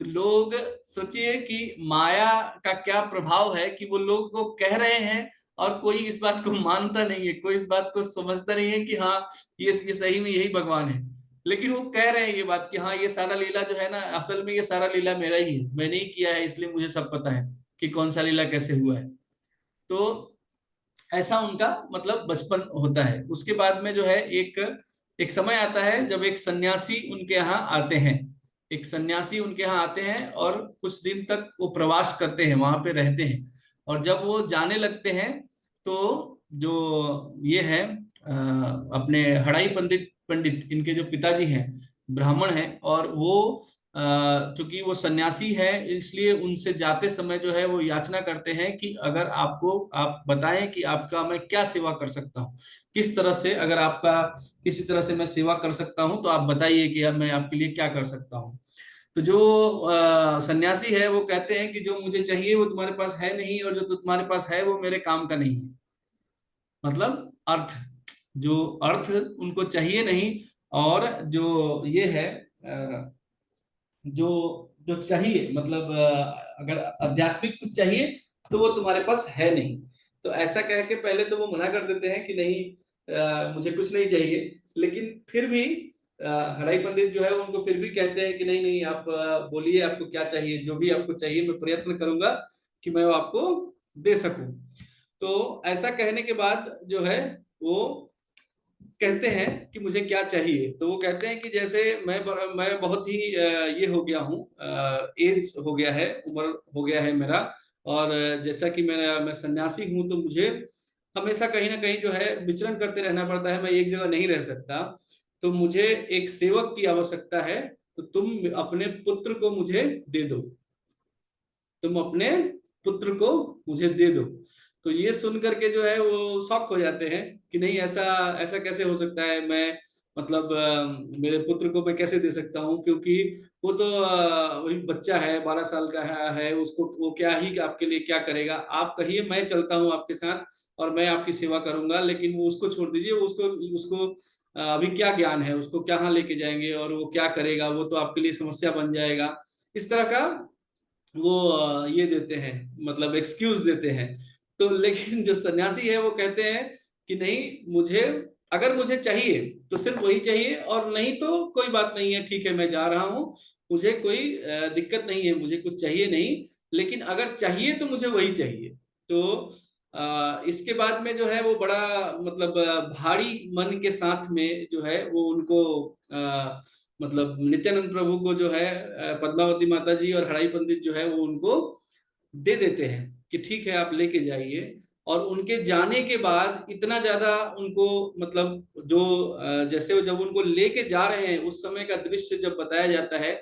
तो लोग सोचिए कि माया का क्या प्रभाव है कि वो लोग को कह रहे हैं और कोई इस बात को मानता नहीं है, कोई इस बात को समझता नहीं है कि हाँ ये सही में यही भगवान है। लेकिन वो कह रहे हैं ये बात कि हाँ ये सारा लीला जो है ना, असल में ये सारा लीला मेरा ही है, मैंने ही किया है, इसलिए मुझे सब पता है कि कौन सा लीला कैसे हुआ है। तो ऐसा उनका मतलब बचपन होता है। उसके बाद में जो है एक एक समय आता है जब एक सन्यासी उनके यहाँ आते हैं, एक सन्यासी उनके यहाँ आते हैं और कुछ दिन तक वो प्रवास करते हैं, वहां पे रहते हैं। और जब वो जाने लगते हैं तो जो ये है अपने हड़ाई पंडित पंडित इनके जो पिताजी हैं ब्राह्मण हैं, और वो चूंकि वो सन्यासी है इसलिए उनसे जाते समय जो है वो याचना करते हैं कि अगर आपको, आप बताएं कि आपका मैं क्या सेवा कर सकता हूँ, किस तरह से अगर आपका किसी तरह से मैं सेवा कर सकता हूँ तो आप बताइए कि अब मैं आपके लिए क्या कर सकता हूँ। तो जो सन्यासी है वो कहते हैं कि जो मुझे चाहिए वो तुम्हारे पास है नहीं, और जो तुम्हारे पास है वो मेरे काम का नहीं है। मतलब अर्थ, जो अर्थ उनको चाहिए नहीं, और जो ये है जो जो चाहिए मतलब अगर आध्यात्मिक कुछ चाहिए तो वो तुम्हारे पास है नहीं। तो ऐसा कह के पहले तो वो मना कर देते हैं कि नहीं मुझे कुछ नहीं चाहिए, लेकिन फिर भी हराई पंडित जो है वो उनको फिर भी कहते हैं कि नहीं नहीं आप बोलिए आपको क्या चाहिए, जो भी आपको चाहिए मैं प्रयत्न करूंगा कि मैं वो आपको दे सकूं। तो ऐसा कहने के बाद जो है वो कहते हैं कि मुझे क्या चाहिए। तो वो कहते हैं कि जैसे मैं बहुत ही ये हो गया हूँ, एज हो गया है, उम्र हो गया है मेरा, और जैसा कि मैं सन्यासी हूँ तो मुझे हमेशा कहीं ना कहीं जो है विचरण करते रहना पड़ता है, मैं एक जगह नहीं रह सकता। तो मुझे एक सेवक की आवश्यकता है, तो तुम अपने पुत्र को मुझे दे दो, तुम अपने पुत्र को मुझे दे दो। तो ये सुन करके जो है वो शॉक हो जाते हैं कि नहीं ऐसा ऐसा कैसे हो सकता है, मैं मतलब मेरे पुत्र को मैं कैसे दे सकता हूँ, क्योंकि वो तो वही बच्चा है, 12 साल का है, उसको वो क्या ही आपके लिए क्या करेगा। आप कहिए मैं चलता हूँ आपके साथ और मैं आपकी सेवा करूंगा, लेकिन वो उसको छोड़ दीजिए, वो उसको उसको अभी क्या ज्ञान है, उसको कहाँ लेके जाएंगे और वो क्या करेगा, वो तो आपके लिए समस्या बन जाएगा। इस तरह का वो ये देते हैं, मतलब एक्सक्यूज देते हैं। तो लेकिन जो सन्यासी है वो कहते हैं कि नहीं, मुझे अगर मुझे चाहिए तो सिर्फ वही चाहिए, और नहीं तो कोई बात नहीं है, ठीक है मैं जा रहा हूँ, मुझे कोई दिक्कत नहीं है, मुझे कुछ चाहिए नहीं, लेकिन अगर चाहिए तो मुझे वही चाहिए। तो इसके बाद में जो है वो बड़ा मतलब भारी मन के साथ में जो है वो उनको मतलब नित्यानंद प्रभु को जो है पद्मावती माता जी और हड़ाई पंडित जो है वो उनको दे देते हैं कि ठीक है आप लेके जाइए। और उनके जाने के बाद इतना ज्यादा उनको मतलब जो जैसे वो जब उनको लेके जा रहे हैं उस समय का दृश्य जब बताया जाता है,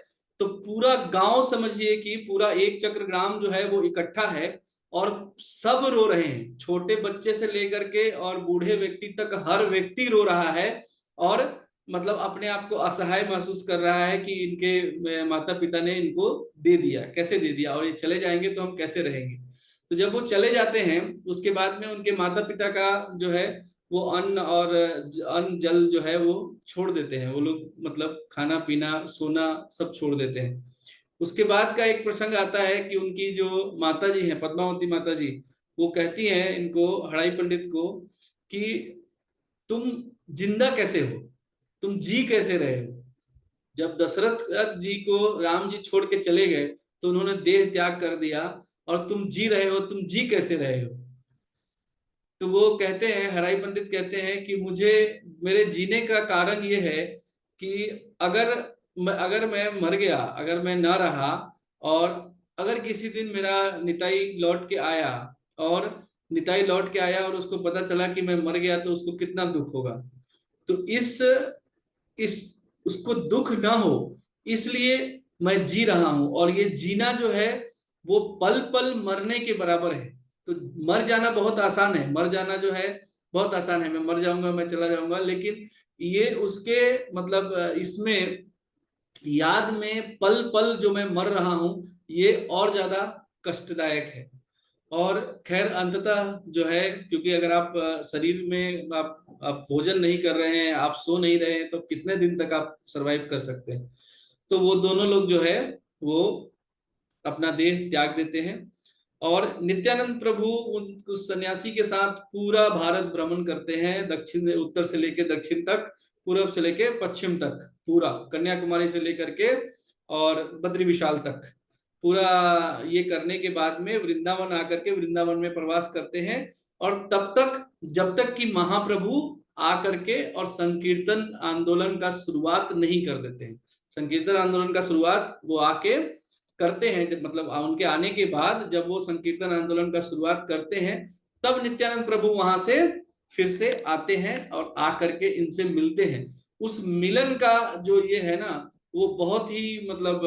तो पूरा गांव समझिए कि पूरा एक चक्र ग्राम जो है वो इकट्ठा है, और सब रो रहे हैं, छोटे बच्चे से लेकर के और बूढ़े व्यक्ति तक हर व्यक्ति रो रहा है, और मतलब अपने आप को असहाय महसूस कर रहा है कि इनके माता पिता ने इनको दे दिया, कैसे दे दिया, और ये चले जाएंगे तो हम कैसे रहेंगे। तो जब वो चले जाते हैं उसके बाद में उनके माता पिता का जो है वो अन्न जल जो है वो छोड़ देते हैं वो लोग, मतलब खाना पीना सोना सब छोड़ देते हैं। उसके बाद का एक प्रसंग आता है कि उनकी जो माता जी हैं, पद्मावती माता जी, वो कहती हैं इनको, हड़ाई पंडित को, कि तुम जिंदा कैसे हो, तुम जी कैसे रहे हो। जब दशरथ जी को राम जी छोड़ के चले गए तो उन्होंने देह त्याग कर दिया, और तुम जी रहे हो, तुम जी कैसे रहे हो। तो वो कहते हैं, हराई पंडित कहते हैं कि मुझे, मेरे जीने का कारण ये है कि अगर मैं मर गया, अगर मैं ना रहा, और अगर किसी दिन मेरा निताई लौट के आया, और निताई लौट के आया और उसको पता चला कि मैं मर गया, तो उसको कितना दुख होगा। तो इस उसको दुख ना हो, इसलिए मैं जी रहा हूं। और ये जीना जो है वो पल पल मरने के बराबर है। तो मर जाना बहुत आसान है, मर जाना जो है बहुत आसान है, मैं मर जाऊंगा, मैं चला जाऊंगा, लेकिन ये उसके मतलब इसमें याद में पल पल जो मैं मर रहा हूं, ये और ज्यादा कष्टदायक है। और खैर अंततः जो है, क्योंकि अगर आप शरीर में आप भोजन नहीं कर रहे हैं, आप सो नहीं रहे हैं, तो कितने दिन तक आप सरवाइव कर सकते हैं। तो वो दोनों लोग जो है वो अपना देह त्याग देते हैं, और नित्यानंद प्रभु उस सन्यासी के साथ पूरा भारत भ्रमण करते हैं, दक्षिण उत्तर से लेकर दक्षिण तक, पूर्व से लेकर पश्चिम तक, पूरा कन्याकुमारी से लेकर के और बद्री विशाल तक पूरा। ये करने के बाद में वृंदावन आकर के वृंदावन में प्रवास करते हैं, और तब तक जब तक कि महाप्रभु आकर के और संकीर्तन आंदोलन का शुरुआत नहीं कर देते हैं। संकीर्तन आंदोलन का शुरुआत वो आके करते हैं, मतलब उनके आने के बाद जब वो संकीर्तन आंदोलन का शुरुआत करते हैं, तब नित्यानंद प्रभु वहां से फिर से आते हैं और आकर के इनसे मिलते हैं। उस मिलन का जो ये है ना, वो बहुत ही मतलब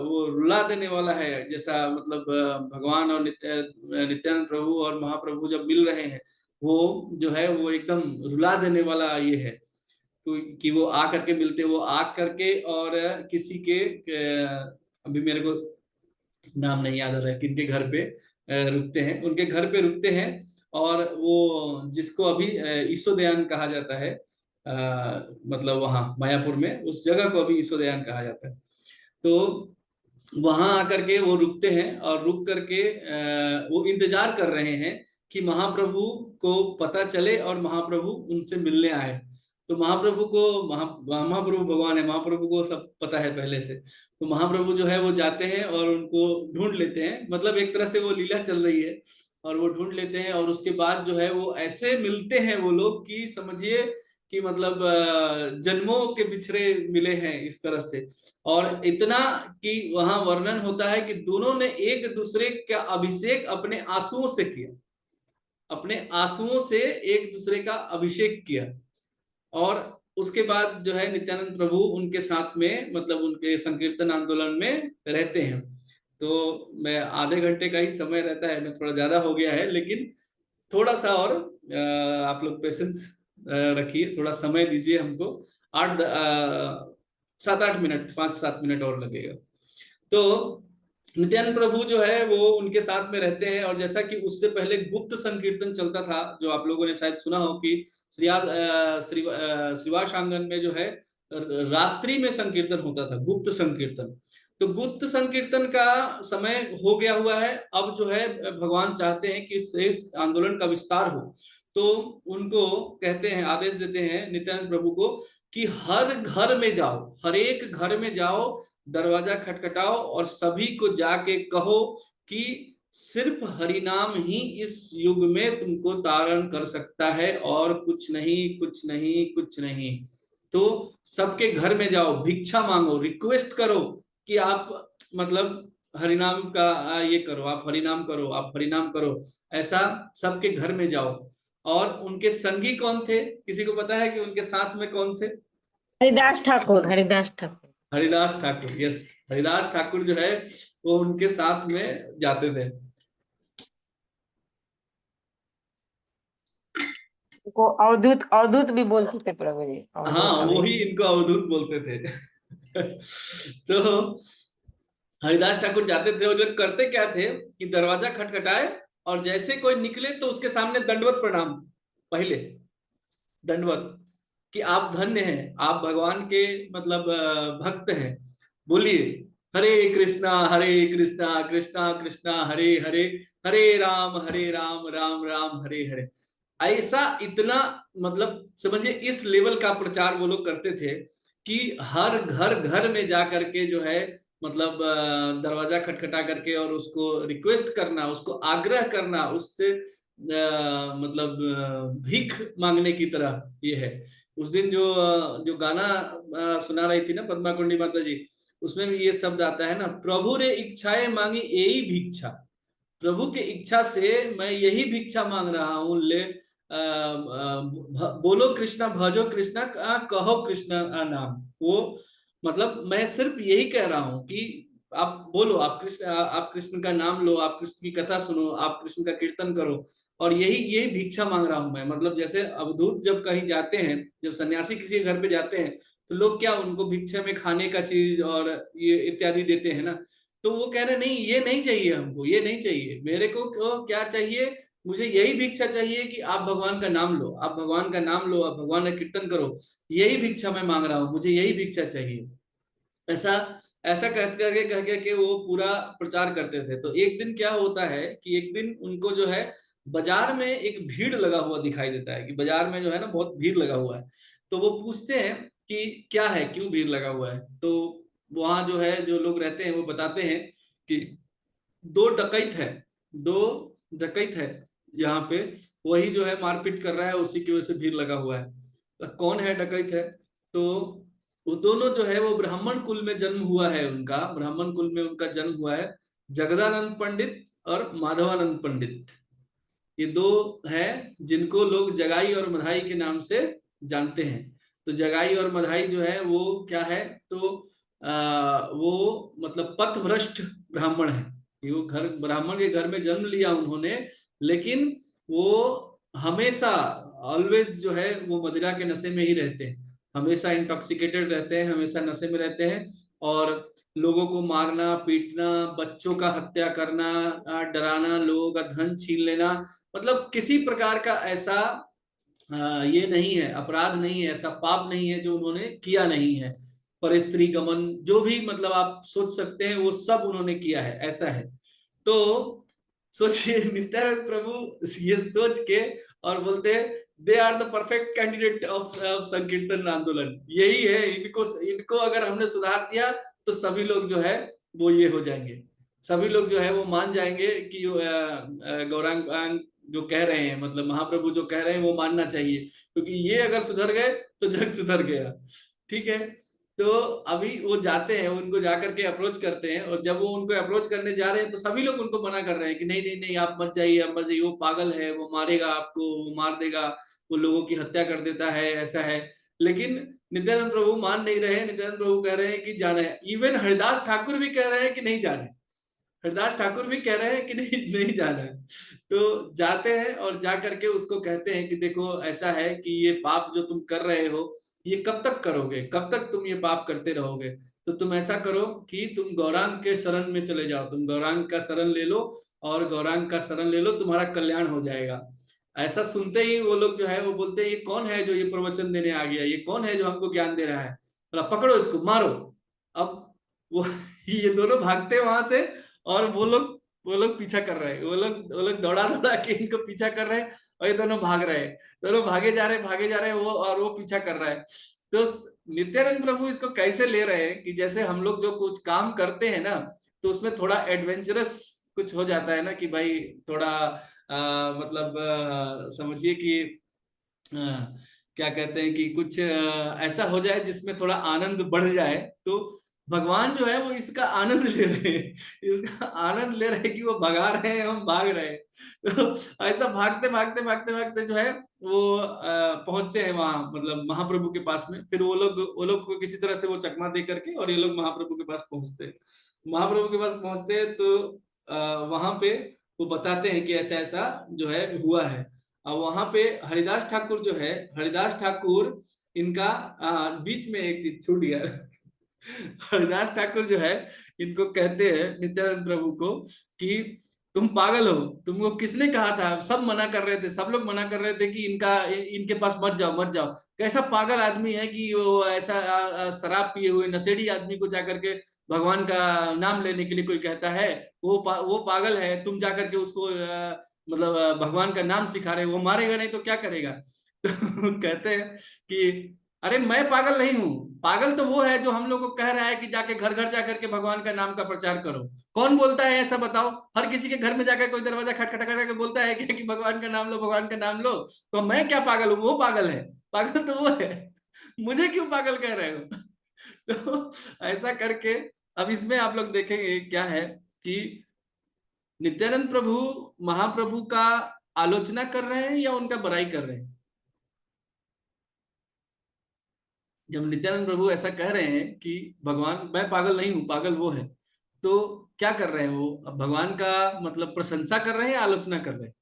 वो रुला देने वाला है। जैसा मतलब भगवान और नित्यानंद प्रभु और महाप्रभु जब मिल रहे हैं, वो जो है वो एकदम रुला देने वाला ये है कि वो आ करके मिलते, वो आ करके और किसी के अभी मेरे को नाम नहीं याद आ रहा है किनके घर पे रुकते हैं, उनके घर पे रुकते हैं। और वो जिसको अभी ईसोदयान कहा जाता है, मतलब वहां मायापुर में उस जगह को अभी ईसोदयान कहा जाता है। तो वहां आकर के वो रुकते हैं, और रुक करके वो इंतजार कर रहे हैं कि महाप्रभु को पता चले और महाप्रभु उनसे मिलने आए। तो महाप्रभु को महाप्रभु भगवान है, महाप्रभु को सब पता है पहले से। तो महाप्रभु जो है वो जाते हैं और उनको ढूंढ लेते हैं, मतलब एक तरह से वो लीला चल रही है, और वो ढूंढ लेते हैं। और उसके बाद जो है वो ऐसे मिलते हैं वो लोग कि समझिए कि मतलब जन्मों के बिछड़े मिले हैं इस तरह से। और इतना कि वहां वर्णन होता है कि दोनों ने एक दूसरे का अभिषेक अपने आंसुओं से किया, अपने आंसुओं से एक दूसरे का अभिषेक किया। और उसके बाद जो है नित्यानंद प्रभु उनके साथ में, मतलब उनके संकीर्तन आंदोलन में रहते हैं। तो मैं आधे घंटे का ही समय रहता है, मैं थोड़ा ज्यादा हो गया है, लेकिन थोड़ा सा और आप लोग पेशेंस रखिए, थोड़ा समय दीजिए हमको। 7-8 मिनट, 5-7 मिनट और लगेगा। तो नित्यानंद प्रभु जो है वो उनके साथ में रहते हैं। और जैसा कि उससे पहले गुप्त संकीर्तन चलता था, जो आप लोगों ने शायद सुना हो कि श्रीवास आंगन में जो है रात्रि में संकीर्तन होता था, गुप्त संकीर्तन। तो गुप्त संकीर्तन का समय हो गया हुआ है, अब जो है भगवान चाहते हैं कि इस आंदोलन का विस्तार हो। तो उनको कहते हैं, आदेश देते हैं नित्यानंद प्रभु को कि हर घर में जाओ, हर एक घर में जाओ, दरवाजा खटखटाओ और सभी को जाके कहो कि सिर्फ हरिनाम ही इस युग में तुमको तारण कर सकता है, और कुछ नहीं, कुछ नहीं, कुछ नहीं। तो सबके घर में जाओ, भिक्षा मांगो, रिक्वेस्ट करो कि आप मतलब हरिनाम का ये करो, आप हरिनाम करो, आप हरिनाम करो, ऐसा सबके घर में जाओ। और उनके संगी कौन थे, किसी को पता है कि उनके साथ में कौन थे? हरिदास ठाकुर, हरिदास ठाकुर। हरिदास ठाकुर, यस। हरिदास ठाकुर जो है वो उनके साथ में जाते थे। को अवधूत, अवधूत भी बोलते थे प्रभु जी, हाँ, अवधूत वो अभी। ही इनको अवधूत बोलते थे। तो हरिदास ठाकुर जाते थे, और जो करते क्या थे कि दरवाजा खटखटाए, और जैसे कोई निकले तो उसके सामने दंडवत प्रणाम पहले, दंडवत कि आप धन्य हैं, आप भगवान के मतलब भक्त हैं। बोलिए हरे कृष्णा कृष्णा कृष्णा हरे हरे, हरे राम राम हरे हरे। ऐसा इतना मतलब समझिए इस लेवल का प्रचार वो लोग करते थे कि हर घर घर में जा करके जो है मतलब दरवाजा खटखटा करके और उसको रिक्वेस्ट करना, उसको आग्रह करना, उससे मतलब भीख मांगने की तरह ये है। उस दिन जो गाना सुना रही थी ना पद्मा कुंडी माता जी, उसमें भी ये शब्द आता है ना, प्रभु रे इच्छाएं मांगी यही भिक्षा। प्रभु के इच्छा से मैं यही भिक्षा मांग रहा हूं, ले बोलो कृष्णा, भजो कृष्णा, कहो कृष्णा नाम। वो मतलब मैं सिर्फ यही कह रहा हूं कि आप बोलो, आप कृष्ण का नाम लो, आप कृष्ण की कथा सुनो, आप कृष्ण का कीर्तन करो। और यही यही भिक्षा मांग रहा हूं मैं। मतलब जैसे अवधूत जब कहीं जाते हैं, जब सन्यासी किसी के घर पे जाते हैं, तो लोग क्या उनको भिक्षा में खाने का चीज और ये इत्यादि देते हैं ना। तो वो कह रहे नहीं, ये नहीं चाहिए हमको, ये नहीं चाहिए मेरे को। क्या चाहिए? मुझे यही भिक्षा चाहिए कि आप भगवान का नाम लो, आप भगवान का नाम लो, आप भगवान का कीर्तन करो। यही भिक्षा मैं मांग रहा हूँ, मुझे यही भिक्षा चाहिए। ऐसा ऐसा कह के वो पूरा प्रचार करते थे। तो एक दिन क्या होता है कि एक दिन उनको जो है बाजार में एक भीड़ लगा हुआ दिखाई देता है, कि बाजार में जो है ना बहुत भीड़ लगा हुआ है। तो वो पूछते हैं कि क्या है, क्यों भीड़ लगा हुआ है। तो वहां जो है जो लोग रहते हैं वो बताते हैं कि दो डकैत है, दो डकैत है यहाँ पे, वही जो है मारपीट कर रहा है, उसी की वजह से भीड़ लगा हुआ है। तो कौन है डकैत है? तो वो दोनों जो है वो ब्राह्मण कुल में जन्म हुआ है उनका, ब्राह्मण कुल में उनका जन्म हुआ है। जगदानंद पंडित और माधवानंद पंडित, ये दो हैं जिनको लोग जगाई और मधाई के नाम से जानते हैं। तो जगाई और मधाई जो है वो क्या है, तो वो मतलब पथभ्रष्ट ब्राह्मण है। कि वो घर ब्राह्मण के घर में जन्म लिया उन्होंने, लेकिन वो हमेशा ऑलवेज जो है वो मदिरा के नशे में ही रहते हैं, हमेशा इंटॉक्सिकेटेड रहते हैं, हमेशा नशे में रहते हैं। और लोगों को मारना पीटना, बच्चों का हत्या करना, डराना, लोगों का धन छीन लेना, मतलब किसी प्रकार का ऐसा ये नहीं है, अपराध नहीं है, ऐसा पाप नहीं है जो उन्होंने किया नहीं है। पर स्त्री गमन जो भी मतलब आप सोच सकते हैं वो सब उन्होंने किया है, ऐसा है। तो सोचिए नित्यानंद प्रभु ये सोच के और बोलते हैं they are the perfect candidate of संकीर्तन आंदोलन। यही है, इनको इनको अगर हमने सुधार दिया तो सभी लोग जो है वो ये हो जाएंगे, सभी लोग जो है वो मान जाएंगे कि गौरांग जो कह रहे हैं, मतलब महाप्रभु जो कह रहे हैं वो मानना चाहिए, क्योंकि ये अगर सुधर गए तो जग सुधर गया। ठीक है। तो अभी वो जाते हैं, उनको जाकर के अप्रोच करते हैं, और जब वो उनको अप्रोच करने जा रहे हैं तो सभी लोग उनको मना कर रहे हैं कि नहीं नहीं नहीं, आप मत जाइए, आप मत जाइए, वो पागल है, वो मारेगा आपको, वो मार देगा, वो लोगों की हत्या कर देता है, ऐसा है। लेकिन नित्यानंद प्रभु मान नहीं रहे, नित्यानंद प्रभु कह रहे हैं कि जाना है। इवन हरिदास ठाकुर भी कह रहे हैं कि नहीं जाना है, हरदास ठाकुर भी कह रहे हैं कि नहीं नहीं जाना है। तो जाते हैं और जा करके उसको कहते हैं कि देखो ऐसा है कि ये पाप जो तुम कर रहे हो ये कब तक करोगे, कब तक तुम ये पाप करते रहोगे। तो तुम ऐसा करो कि तुम गौरांग के शरण में चले जाओ, तुम गौरांग का शरण ले लो, और गौरांग का शरण ले लो, तुम्हारा कल्याण हो जाएगा। ऐसा सुनते ही वो लोग जो है वो बोलते हैं ये कौन है जो ये प्रवचन देने आ गया, ये कौन है जो हमको ज्ञान दे रहा है, बोला पकड़ो इसको मारो। अब वो ये दोनों भागते वहां से, और वो लोग पीछा कर रहे हैं, वो लोग दौड़ा दौड़ा के इनको पीछा कर रहे हैं, और ये दोनों भाग रहे हैं, दोनों भागे जा रहे हैं वो, और वो पीछा कर रहा है। तो नित्यानंद प्रभु इसको कैसे ले रहे हैं कि जैसे हम लोग जो कुछ काम करते हैं ना, तो उसमें थोड़ा एडवेंचरस कुछ हो जाता है ना, कि भाई थोड़ा मतलब समझिए कि क्या कहते हैं कि कुछ ऐसा हो जाए जिसमें थोड़ा आनंद बढ़ जाए। तो भगवान जो है वो इसका आनंद ले रहे हैं, इसका आनंद ले रहे हैं कि वो भगा रहे हैं, हम भाग रहे हैं। तो ऐसा भागते भागते भागते भागते जो है वो पहुंचते हैं वहां, मतलब महाप्रभु के पास में। फिर वो लोग को किसी तरह से वो चकमा दे करके और ये लोग महाप्रभु के पास पहुंचते हैं। महाप्रभु के पास पहुंचते हैं तो वहां पे वो बताते हैं कि ऐसा ऐसा जो है हुआ है। और वहां पे हरिदास ठाकुर जो है, हरिदास ठाकुर इनका बीच में एक चीज छूट गया। हरिदास ठाकुर जो है इनको कहते हैं नित्यानंद प्रभु को कि तुम पागल हो, तुमको किसने कहा था? सब मना कर रहे थे, सब लोग मना कर रहे थे कि इनके पास मत जाओ मत जाओ। कैसा पागल आदमी है कि वो ऐसा शराब पिए हुए नशेड़ी आदमी को जाकर के भगवान का नाम लेने के लिए कोई कहता है? वो पागल है, तुम जाकर के उसको मतलब भगवान का नाम सिखा रहे हो। वो मारेगा नहीं तो क्या करेगा? तो कहते हैं कि अरे मैं पागल नहीं हूं, पागल तो वो है जो हम लोग को कह रहा है कि जाके घर घर जाकर के भगवान का नाम का प्रचार करो। कौन बोलता है ऐसा बताओ? हर किसी के घर में जाकर कोई दरवाजा खटखटा करके बोलता है क्या कि भगवान का नाम लो, भगवान का नाम लो? तो मैं क्या पागल हूँ? वो पागल है, पागल तो वो है। मुझे क्यों पागल कह रहे हो? तो ऐसा करके अब इसमें आप लोग देखेंगे क्या है कि नित्यानंद प्रभु महाप्रभु का आलोचना कर रहे हैं या उनका बड़ाई कर रहे हैं? जब नित्यानंद प्रभु ऐसा कह रहे हैं कि भगवान, मैं पागल नहीं हूं, पागल वो है, तो क्या कर रहे हैं वो? अब भगवान का मतलब प्रशंसा कर रहे हैं या आलोचना कर रहे हैं?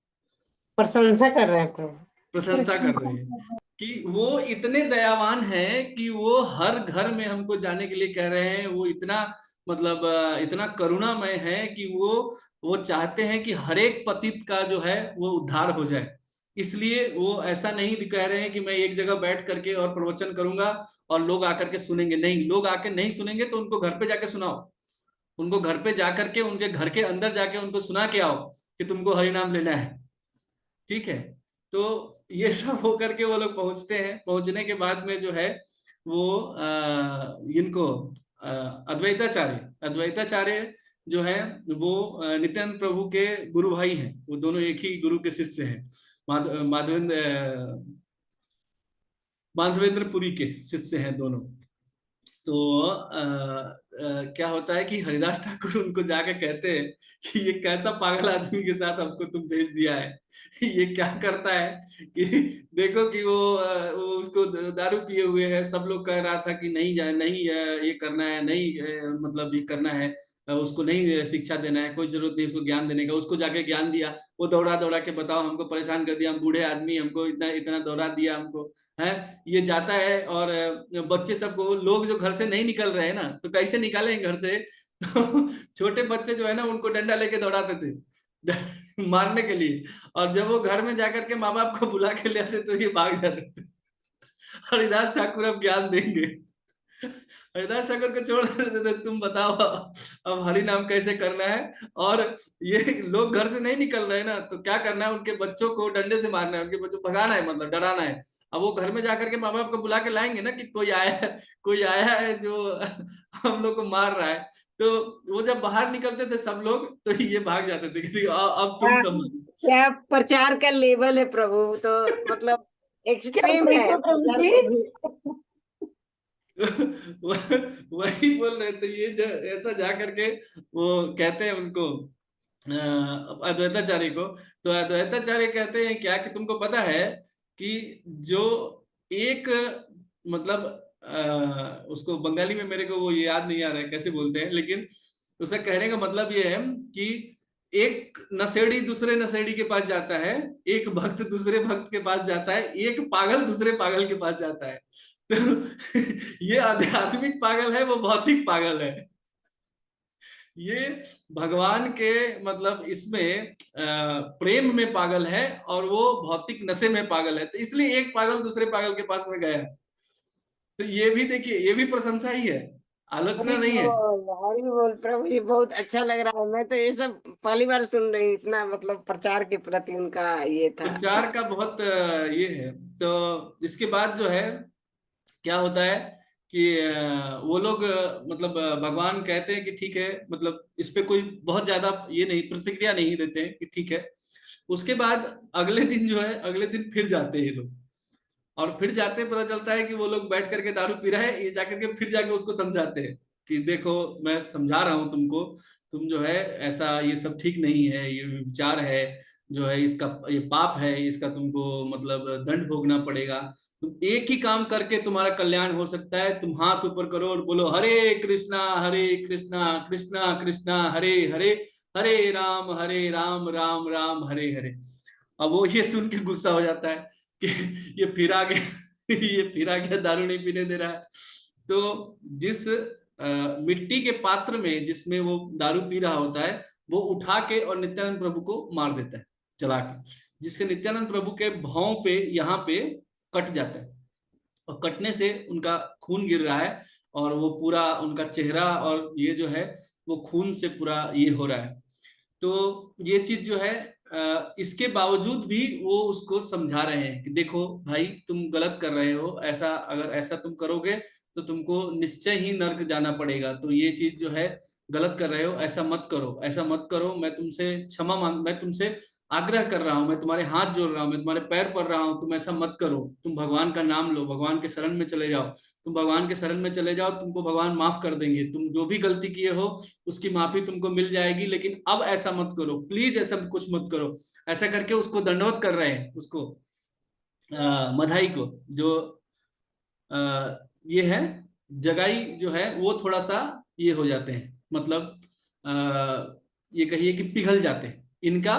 प्रशंसा कर रहे हैं प्रभु। प्रशंसा कर रहे हैं कि वो इतने दयावान हैं कि वो हर घर में हमको जाने के लिए कह रहे हैं। वो इतना मतलब इतना करुणामय है कि वो चाहते हैं कि हर एक पतित का जो है वो उद्धार हो जाए। इसलिए वो ऐसा नहीं कह रहे हैं कि मैं एक जगह बैठ करके और प्रवचन करूंगा और लोग आकर के सुनेंगे। नहीं, लोग आके नहीं सुनेंगे तो उनको घर पे जाके सुनाओ। उनको घर पे जाकर के, उनके घर के अंदर जाके उनको सुना के आओ कि तुमको हरि नाम लेना है। ठीक है? तो ये सब होकर के वो लोग पहुंचते हैं। पहुंचने के बाद में जो है वो इनको अद्वैताचार्य जो है वो नित्यानंद प्रभु के गुरु भाई हैं। वो दोनों एक ही गुरु के शिष्य हैं। माधवेंद्रपुरी के शिष्य हैं दोनों। तो क्या होता है कि हरिदास ठाकुर उनको जाके कहते हैं कि ये कैसा पागल आदमी के साथ हमको तुम भेज दिया है। ये क्या करता है कि देखो कि वो उसको दारू पिए हुए है। सब लोग कह रहा था कि नहीं जाए, नहीं ये करना है, नहीं मतलब ये करना है, उसको नहीं शिक्षा देना है, कोई जरूरत नहीं उसको ज्ञान देने का। उसको जाके ज्ञान दिया, वो दौड़ा दौड़ा के बताओ हमको परेशान कर दिया, हम बूढ़े आदमी, हमको इतना इतना दौड़ा दिया हमको है। ये जाता है और बच्चे सबको, लोग जो घर से नहीं निकल रहे हैं ना, तो कैसे निकालेंगे घर से? तो छोटे बच्चे जो है ना उनको डंडा लेके दौड़ाते थे मारने के लिए। और जब वो घर में जाकर के माँ बाप को बुला के ले आते तो ये भाग जाते थे। हरिदास ठाकुर अब ज्ञान देंगे। हरिदास ठाकुर को छोड़ देते थे, तुम बताओ अब हरि नाम कैसे करना है। और ये लोग घर से नहीं निकल रहे हैं ना, तो क्या करना है? उनके बच्चों को डंडे से मारना है, उनके बच्चों को भगाना है, मतलब डराना है। अब वो घर में जाकर के माँ बाप को बुला के लाएंगे ना कि कोई आया है जो हम लोग को मार रहा है। तो वो जब बाहर निकलते थे सब लोग, तो ये भाग जाते थे कि अब तुम क्या संभालो। क्या प्रचार का लेवल है प्रभु, तो मतलब क्या एक्सट्रीम सही है तो प्रभु प्रचार जी। का भी। वही बोल रहे थे। ये ऐसा जा करके वो कहते हैं उनको अद्वैताचार्य को। तो अद्वैताचार्य कहते हैं क्या कि तुमको पता है कि जो एक मतलब उसको बंगाली में मेरे को वो याद नहीं आ रहा है कैसे बोलते हैं, लेकिन उसका कहने का मतलब ये है कि एक नशेड़ी दूसरे नशेड़ी के पास जाता है, एक भक्त दूसरे भक्त के पास जाता है, एक पागल दूसरे पागल के पास जाता है। तो ये आध्यात्मिक पागल है, वो भौतिक पागल है। ये भगवान के मतलब इसमें प्रेम में पागल है और वो भौतिक नशे में पागल है। तो इसलिए एक पागल दूसरे पागल के पास में गया। तो ये भी देखिए, ये भी प्रशंसा ही है, आलोचना हरि नहीं है। बोल, हरि बोल प्रभु जी, बहुत अच्छा लग रहा है। मैं तो ये सब पहली बार सुन रही हूँ, इतना मतलब प्रचार के प्रति उनका ये था। प्रचार का बहुत ये है। तो इसके बाद जो है क्या होता है कि वो लोग मतलब भगवान कहते हैं कि ठीक है, मतलब इस पे कोई बहुत ज्यादा ये नहीं, प्रतिक्रिया नहीं देते हैं कि ठीक है। उसके बाद अगले दिन जो है, अगले दिन फिर जाते हैं ये लोग। और फिर जाते पता चलता है कि वो लोग बैठ करके दारू पी रहा है। ये जाकर के फिर जाके उसको समझाते हैं कि देखो मैं समझा रहा हूं तुमको, तुम जो है ऐसा, ये सब ठीक नहीं है, ये विचार है जो है इसका, ये पाप है, इसका तुमको मतलब दंड भोगना पड़ेगा। तुम एक ही काम करके तुम्हारा कल्याण हो सकता है। तुम हाथ ऊपर करो और बोलो हरे कृष्णा कृष्णा कृष्णा हरे हरे, हरे राम राम राम हरे हरे। अब वो ये सुन के गुस्सा हो जाता है कि ये फिर आ गया ये फिर आ गया, दारू नहीं पीने दे रहा है। तो जिस मिट्टी के पात्र में जिसमें वो दारू पी रहा होता है, वो उठा के और नित्यानंद प्रभु को मार देता है चला के, जिससे नित्यानंद प्रभु के भौं पे यहाँ पे कट जाता है, और कटने से उनका खून गिर रहा है, और वो पूरा उनका चेहरा और ये जो है वो खून से पूरा ये हो रहा है। तो ये चीज जो है इसके बावजूद भी वो उसको समझा रहे हैं कि देखो भाई तुम गलत कर रहे हो, ऐसा अगर ऐसा तुम करोगे तो तुमको निश्चय ही नर्क जाना पड़ेगा, तो ये चीज जो है गलत कर रहे हो, ऐसा मत करो, ऐसा मत करो, मैं तुमसे क्षमा मांग, मैं तुमसे आग्रह कर रहा हूं, मैं तुम्हारे हाथ जोड़ रहा हूं, मैं तुम्हारे पैर पड़ रहा हूं, तुम ऐसा मत करो, तुम भगवान का नाम लो, भगवान के शरण में चले जाओ, तुम भगवान के शरण में चले जाओ, तुमको भगवान माफ कर देंगे, तुम जो भी गलती किए हो उसकी माफी तुमको मिल जाएगी, लेकिन अब ऐसा मत करो, प्लीज ऐसा कुछ मत करो। ऐसा करके उसको दंडवत कर रहे हैं, उसको मधाई को, जो ये है जगाई जो है वो थोड़ा सा ये हो जाते हैं, मतलब ये कहिए कि पिघल जाते हैं इनका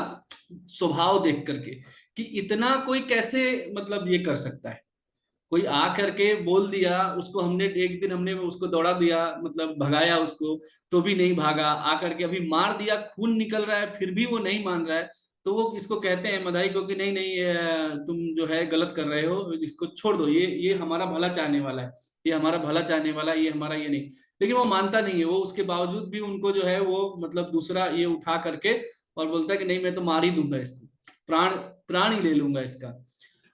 स्वभाव देख करके, कि इतना कोई कैसे मतलब ये कर सकता है, कोई आ करके बोल दिया उसको, हमने एक दिन हमने उसको दौड़ा दिया, मतलब भगाया उसको, तो भी नहीं भागा, आ करके अभी मार दिया, खून निकल रहा है, फिर भी वो नहीं मान रहा है, तो वो इसको कहते हैं मदाई को कि नहीं नहीं तुम जो है गलत कर रहे हो, इसको छोड़ दो, ये हमारा भला चाहने वाला है, ये हमारा भला चाहने वाला है, ये हमारा ये नहीं। लेकिन वो मानता नहीं है, वो उसके बावजूद भी उनको जो है वो मतलब दूसरा ये उठा करके और बोलता है कि नहीं मैं तो मार ही दूंगा इसको, प्राण प्राण ही ले लूंगा इसका।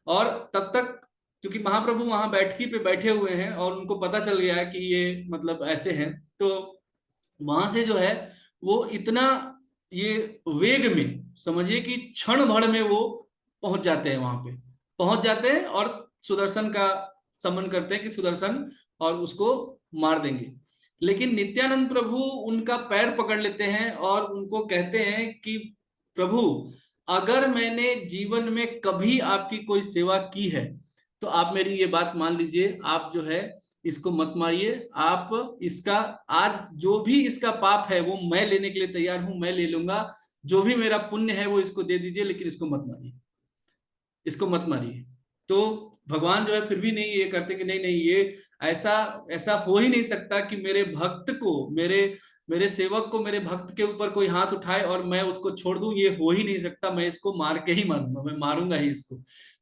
और तब तक क्योंकि महाप्रभु वहां बैठकी पे बैठे हुए हैं और उनको पता चल गया है कि ये मतलब ऐसे हैं, तो वहां से जो है वो इतना ये वेग में समझिए कि क्षण भर में वो पहुंच जाते हैं, वहां पे पहुंच जाते हैं और सुदर्शन का समन करते हैं कि सुदर्शन, और उसको मार देंगे। लेकिन नित्यानंद प्रभु उनका पैर पकड़ लेते हैं और उनको कहते हैं कि प्रभु अगर मैंने जीवन में कभी आपकी कोई सेवा की है तो आप मेरी ये बात मान लीजिए, आप जो है इसको मत मारिए, आप इसका आज जो भी इसका पाप है वो मैं लेने के लिए तैयार हूं, मैं ले लूंगा, जो भी मेरा पुण्य है वो इसको दे दीजिए, लेकिन इसको मत मारिए, इसको मत मारिए। तो भगवान जो है फिर भी नहीं ये करते कि नहीं नहीं ये ऐसा ऐसा हो ही नहीं सकता कि मेरे भक्त को, मेरे मेरे सेवक को, मेरे भक्त के ऊपर कोई हाथ उठाए और मैं उसको छोड़ दूं, ये हो ही नहीं सकता, मैं इसको मार के ही मारूंगा, मैं मारूंगा ही इसको।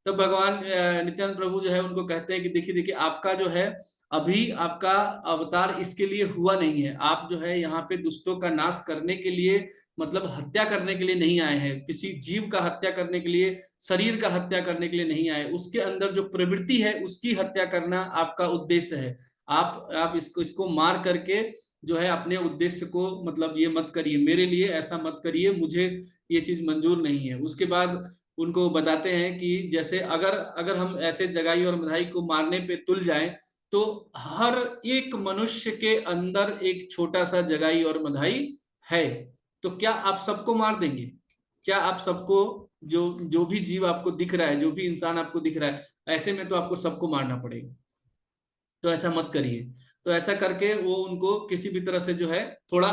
तब भगवान नित्यानंद प्रभु जो है उनको कहते हैं कि देखिए देखिए आपका जो है अभी आपका अवतार इसके लिए हुआ नहीं है, आप जो है यहाँ पे दुष्टों का नाश करने के लिए, मतलब हत्या करने के लिए नहीं आए हैं, किसी जीव का हत्या करने के लिए, शरीर का हत्या करने के लिए नहीं आए, उसके अंदर जो प्रवृत्ति है उसकी हत्या करना आपका उद्देश्य है। आप इसको इसको मार करके जो है अपने उद्देश्य को मतलब ये मत करिए, मेरे लिए ऐसा मत करिए, मुझे ये चीज मंजूर नहीं है। उसके बाद उनको बताते हैं कि जैसे अगर अगर हम ऐसे जगाई और मधाई को मारने पे तुल जाएं तो हर एक मनुष्य के अंदर एक छोटा सा जगाई और मधाई है, तो क्या आप सबको मार देंगे? क्या आप सबको, जो जो भी जीव आपको दिख रहा है, जो भी इंसान आपको दिख रहा है, ऐसे में तो आपको सबको मारना पड़ेगा, तो ऐसा मत करिए। तो ऐसा करके वो उनको किसी भी तरह से जो है थोड़ा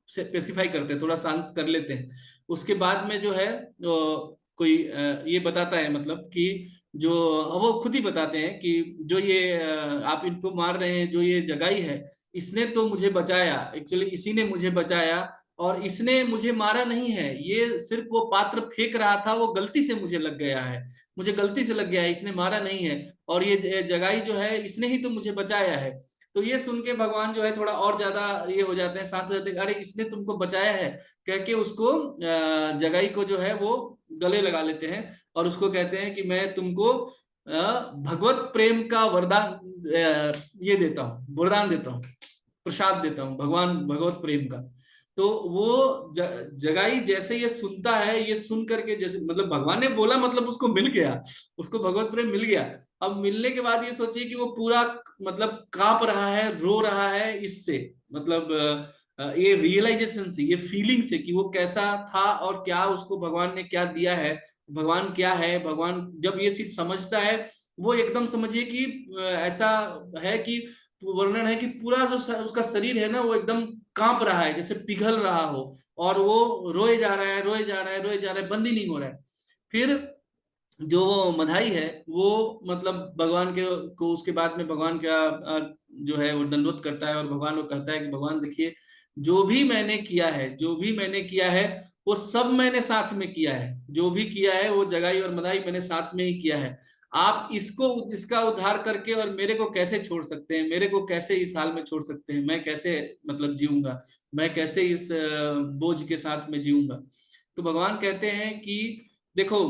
स्पेसिफाई करते हैं, थोड़ा शांत कर लेते हैं। उसके बाद में जो है कोई ये बताता है मतलब कि जो वो खुद ही बताते हैं कि जो ये आप इनको मार रहे हैं, जो ये जगाई है, इसने तो मुझे बचाया, एक्चुअली इसी ने मुझे बचाया, और इसने मुझे मारा नहीं है, ये सिर्फ वो पात्र फेंक रहा था, वो गलती से मुझे लग गया है, मुझे गलती से लग गया है, इसने मारा नहीं है, और ये जगाई जो है इसने ही तो मुझे बचाया है। तो ये सुन के भगवान जो है थोड़ा और ज्यादा ये हो जाते हैं, शांत हो जाते हैं, अरे इसने तुमको बचाया है, कह के उसको जगाई को जो है वो गले लगा लेते हैं और उसको कहते हैं कि मैं तुमको भगवत प्रेम का वरदान ये देता हूँ, वरदान देता हूँ, प्रसाद देता हूँ भगवान भगवत प्रेम का। तो वो जगाई जैसे ये सुनता है, ये सुन करके जैसे मतलब भगवान ने बोला मतलब उसको मिल गया, उसको भगवत प्रेम मिल गया। अब मिलने के बाद ये सोचिए कि वो पूरा मतलब कांप रहा है, रो रहा है इससे, मतलब ये रियलाइजेशन से, ये फीलिंग से कि वो कैसा था और क्या उसको भगवान ने क्या दिया है, भगवान क्या है, भगवान जब ये चीज समझता है वो एकदम समझिए कि ऐसा है कि वर्णन है कि पूरा जो उसका शरीर है ना वो एकदम कांप रहा है, जैसे पिघल रहा हो, और वो रोए जा रहा है, रोए जा रहा है, रोए जा रहा है, बंद ही नहीं हो रहा है। फिर जो वो मधाई है वो मतलब भगवान के को उसके बाद में भगवान का जो है वो दंडवत करता है और भगवान को कहता है कि भगवान देखिए जो भी मैंने किया है, जो भी मैंने किया है वो सब मैंने साथ में किया है, जो भी किया है वो जगाई और मदाई मैंने साथ में ही किया है। आप इसको, इसका उद्धार करके और मेरे को कैसे छोड़ सकते हैं, मेरे को कैसे इस हाल में छोड़ सकते हैं, मैं कैसे मतलब जीऊंगा, मैं कैसे इस बोझ के साथ में जीऊंगा। तो भगवान कहते हैं कि देखो,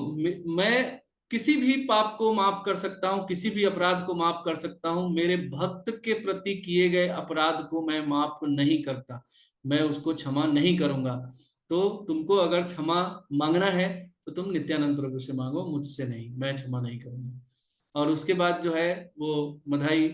मैं किसी भी पाप को माफ कर सकता हूँ, किसी भी अपराध को माफ कर सकता हूँ, मेरे भक्त के प्रति किए गए अपराध को मैं माफ नहीं करता, मैं उसको क्षमा नहीं करूंगा। तो तुमको अगर क्षमा मांगना है तो तुम नित्यानंद प्रभु से मांगो, मुझसे नहीं, मैं क्षमा नहीं करूंगा। और उसके बाद जो है वो मधाई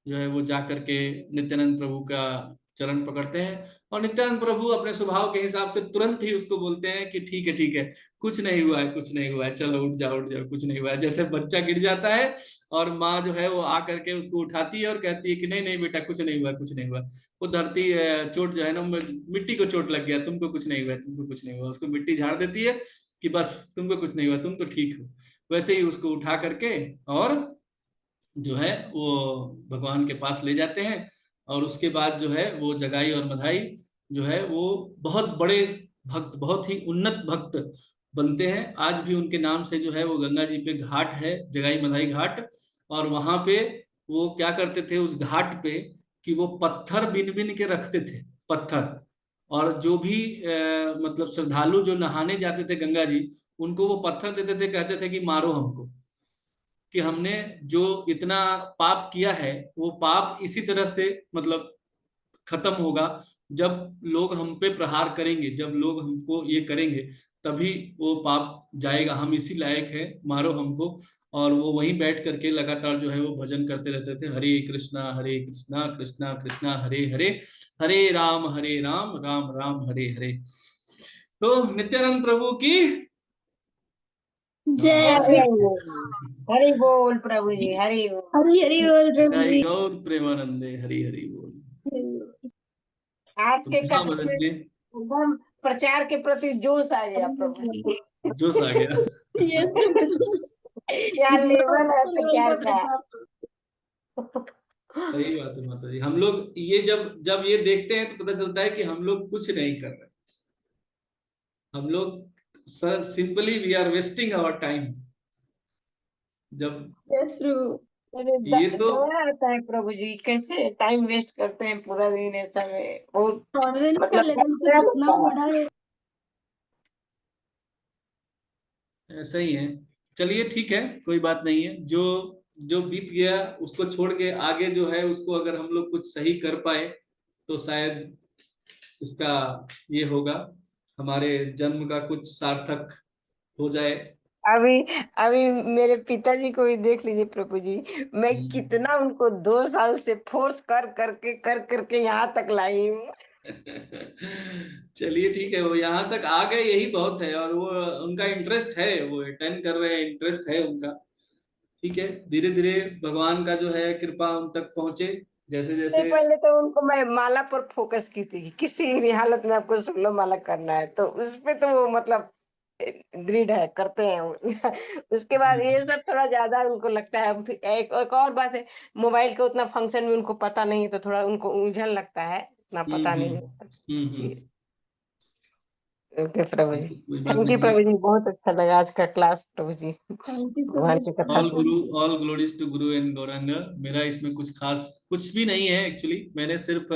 जो है वो जा करके नित्यानंद प्रभु का चरण पकड़ते हैं, और नित्यानंद प्रभु अपने स्वभाव के हिसाब से तुरंत ही उसको बोलते हैं कि ठीक है ठीक है, कुछ नहीं हुआ है, कुछ नहीं हुआ है, चलो उठ जाओ उठ जाओ, कुछ नहीं हुआ है। जैसे बच्चा गिर जाता है और माँ जो है वो आ करके उसको उठाती है और कहती है कि नहीं नहीं बेटा, कुछ नहीं हुआ, कुछ नहीं हुआ। वो धरती चोट जो है ना, मिट्टी को चोट लग गया, तुमको कुछ नहीं हुआ, तुमको कुछ नहीं हुआ, उसको मिट्टी झाड़ देती है कि बस तुमको कुछ नहीं हुआ, तुम तो ठीक हो। वैसे ही उसको उठा करके और जो है वो भगवान के पास ले जाते हैं। और उसके बाद जो है वो जगाई और मधाई जो है वो बहुत बड़े भक्त, बहुत ही उन्नत भक्त बनते हैं। आज भी उनके नाम से जो है वो गंगा जी पे घाट है, जगाई मधाई घाट। और वहां पे वो क्या करते थे उस घाट पे कि वो पत्थर बिन बिन के रखते थे, पत्थर। और जो भी मतलब श्रद्धालु जो नहाने जाते थे गंगा जी, उनको वो पत्थर देते थे, कहते थे कि मारो हमको, कि हमने जो इतना पाप किया है वो पाप इसी तरह से मतलब खत्म होगा, जब लोग हम पे प्रहार करेंगे, जब लोग हमको ये करेंगे, तभी वो पाप जाएगा, हम इसी लायक है, मारो हमको। और वो वहीं बैठ करके लगातार जो है वो भजन करते रहते थे, हरे कृष्णा कृष्णा कृष्णा हरे हरे, हरे राम राम राम हरे हरे। तो नित्यानंद प्रभु की जय जय महाराज कृष्ण। हरि बोल प्रभु जी, हरि बोल। हरी हरी बोल प्रभु जय जी। गौर प्रेमानंदे हरि हरि बोल। आज तो के हाँ कथा में मदन जी, एकदम प्रचार के प्रति जोश आ गया प्रभु जी। जोश आ गया। ये प्रभु जी, क्या इतना लेवल है तो लेवल क्या का था। प्रताप। सही बात है माता जी, हम लोग ये जब जब ये देखते हैं तो पता चलता है कि हम लोग कुछ नहीं कर रहे, हम लोग simply we are wasting our time. जब यस प्रभु। अरे ये तो दया आता है प्रभु जी, कैसे टाइम वेस्ट करते हैं पूरा दिन ऐसा में, बहुत कॉन्फिडेंस का मतलब लेवल तो अच्छा कितना होता है। बड़ा है। ऐसा ही है। चलिए ठीक है, कोई बात नहीं है, जो जो बीत गया उसको छोड़ के आगे जो है उसको अगर हम लोग कुछ सही कर पाए तो शायद इसका ये होगा, हमारे जन्म का कुछ सार्थक हो जाए। अभी अभी मेरे पिताजी को भी देख लीजिए प्रभु जी, मैं हम्म। कितना उनको 2 साल से फोर्स कर करके यहाँ तक लाई हूँ। चलिए ठीक है, वो यहाँ तक आ गए यही बहुत है, और वो उनका इंटरेस्ट है, वो अटेंड कर रहे हैं, इंटरेस्ट है उनका। ठीक है, धीरे धीरे भगवान का जो है कृपा उन तक पहुंचे, जैसे से जैसे। पहले तो उनको मैं माला पर फोकस की थी कि किसी भी हालत में आपको सोलह माला करना है, तो उस पे तो वो मतलब दृढ़ है, करते हैं वो। उसके बाद ये सब थोड़ा ज्यादा उनको लगता है। फिर एक और बात है, मोबाइल के उतना फंक्शन में उनको पता नहीं है, तो थोड़ा उनको उलझन लगता है, उतना पता नहीं है। हम्म। ओके प्रभु ये जी। तो कोई बात थैंक यू नहीं है। प्रभु जी, बहुत अच्छा लगा आज का क्लास प्रभु जी, थैंक यू सो भगवान मच की कथा ऑल सुन। गुरु, ऑल ग्लोरीज टू गुरु एंड गौरांग। मेरा इसमें कुछ खास कुछ भी नहीं है एक्चुअली, मैंने सिर्फ